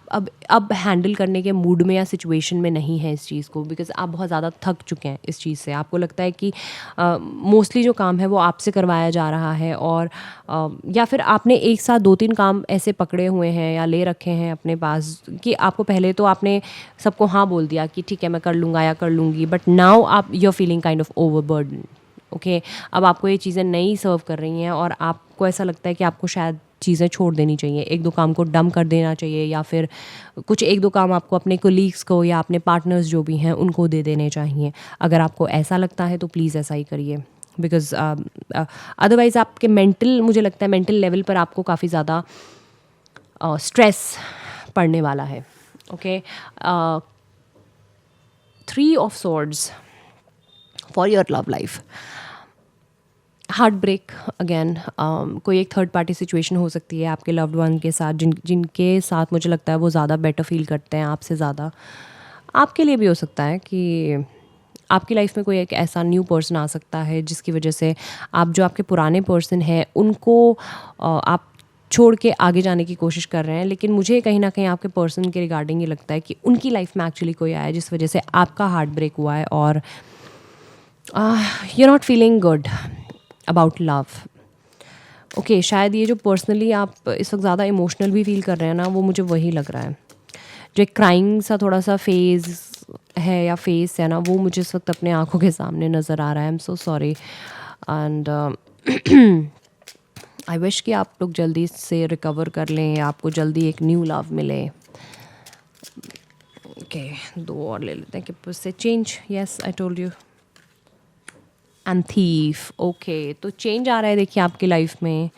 अब हैंडल करने के मूड में या सिचुएशन में नहीं है इस चीज़ को, बिकॉज़ आप बहुत ज़्यादा थक चुके हैं इस चीज़ से। आपको लगता है कि मोस्टली जो काम है वो आपसे करवाया जा रहा है और या फिर आपने एक साथ 2-3 काम ऐसे पकड़े हुए हैं या ले रखे हैं अपने पास कि आपको पहले तो आपने सबको हाँ बोल दिया कि ठीक है मैं कर लूँगा या कर लूँगी, बट नाउ आप you are feeling kind of overburden. Okay, अब आपको ये चीज़ें नहीं सर्व कर रही हैं और आपको ऐसा लगता है कि आपको शायद चीज़ें छोड़ देनी चाहिए, 1-2 काम को डंप कर देना चाहिए या फिर कुछ 1-2 काम आपको अपने कोलीग्स को या अपने पार्टनर्स जो भी हैं उनको दे देने चाहिए। अगर आपको ऐसा लगता है तो प्लीज़ ऐसा ही करिए, बिकॉज़ अदरवाइज़ आपके मेंटल, मुझे लगता है मेंटल लेवल पर आपको काफ़ी ज़्यादा स्ट्रेस पड़ने वाला है। Okay, 3 of swords for your love life. Heart break again, कोई एक थर्ड पार्टी सिचुएशन हो सकती है आपके लव्ड वन के साथ जिनके साथ मुझे लगता है वो ज़्यादा बेटर फील करते हैं आपसे ज़्यादा। आपके लिए भी हो सकता है कि आपकी लाइफ में कोई एक ऐसा न्यू पर्सन आ सकता है जिसकी वजह से आप जो आपके पुराने पर्सन हैं उनको आप छोड़ के आगे जाने की कोशिश कर रहे हैं, लेकिन मुझे कहीं ना कहीं आपके पर्सन के रिगार्डिंग ये लगता है कि उनकी लाइफ में एक्चुअली कोई आया है जिस वजह से आपका हार्ट ब्रेक हुआ है और you are not feeling good about love. Okay, शायद ये जो पर्सनली आप इस वक्त ज़्यादा इमोशनल भी फील कर रहे हैं ना, वो मुझे वही लग रहा है। जो एक क्राइंग सा थोड़ा सा फेज़ है या फेस है ना, वो मुझे इस वक्त अपने आंखों के सामने नज़र आ रहा है। I am so sorry and I wish कि आप लोग जल्दी से रिकवर कर लें या आपको जल्दी एक न्यू लव मिले। ओके, 2 और ले लेते हैं कि उससे change. Yes, I told you. And thief. Okay, तो चेंज आ रहा है देखिए आपकी लाइफ में।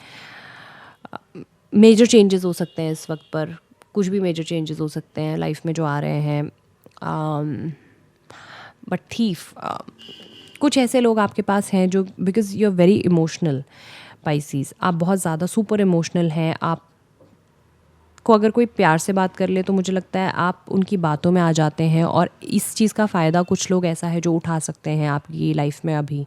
मेजर चेंजेस हो सकते हैं इस वक्त पर, कुछ भी मेजर चेंजेस हो सकते हैं लाइफ में जो आ रहे हैं। बट थीफ, कुछ ऐसे लोग आपके पास हैं जो, because you are very emotional pieces, आप बहुत ज़्यादा सुपर इमोशनल हैं। आपको अगर कोई प्यार से बात कर ले तो मुझे लगता है आप उनकी बातों में आ जाते हैं और इस चीज़ का फ़ायदा कुछ लोग ऐसा है जो उठा सकते हैं आपकी लाइफ में अभी।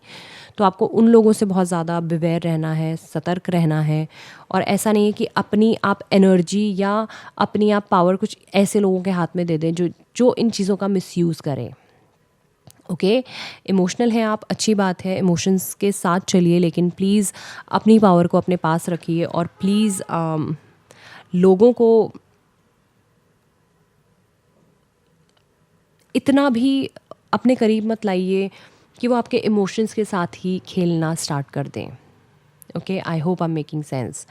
तो आपको उन लोगों से बहुत ज़्यादा बिवेयर रहना है, सतर्क रहना है और ऐसा नहीं है कि अपनी आप एनर्जी या अपनी आप पावर कुछ ऐसे लोगों के हाथ में दे दें जो इन चीज़ों का मिसयूज़ करें। ओके, इमोशनल हैं आप, अच्छी बात है, इमोशंस के साथ चलिए, लेकिन प्लीज़ अपनी पावर को अपने पास रखिए और प्लीज़ लोगों को इतना भी अपने करीब मत लाइए कि वो आपके इमोशंस के साथ ही खेलना स्टार्ट कर दें। Okay, I hope I am making sense.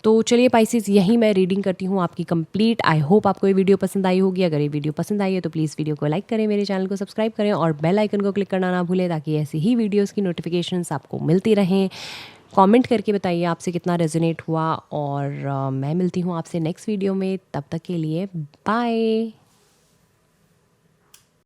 तो चलिए पाइसेस, यही मैं रीडिंग करती हूँ आपकी कंप्लीट। आई होप आपको ये वीडियो पसंद आई होगी। अगर ये वीडियो पसंद आई है तो प्लीज़ वीडियो को लाइक करें, मेरे चैनल को सब्सक्राइब करें और बेल आइकन को क्लिक करना ना भूलें ताकि ऐसी ही वीडियोस की नोटिफिकेशंस आपको मिलती रहें। कमेंट करके बताइए आपसे कितना रेजोनेट हुआ और मैं मिलती हूँ आपसे नेक्स्ट वीडियो में। तब तक के लिए बाय।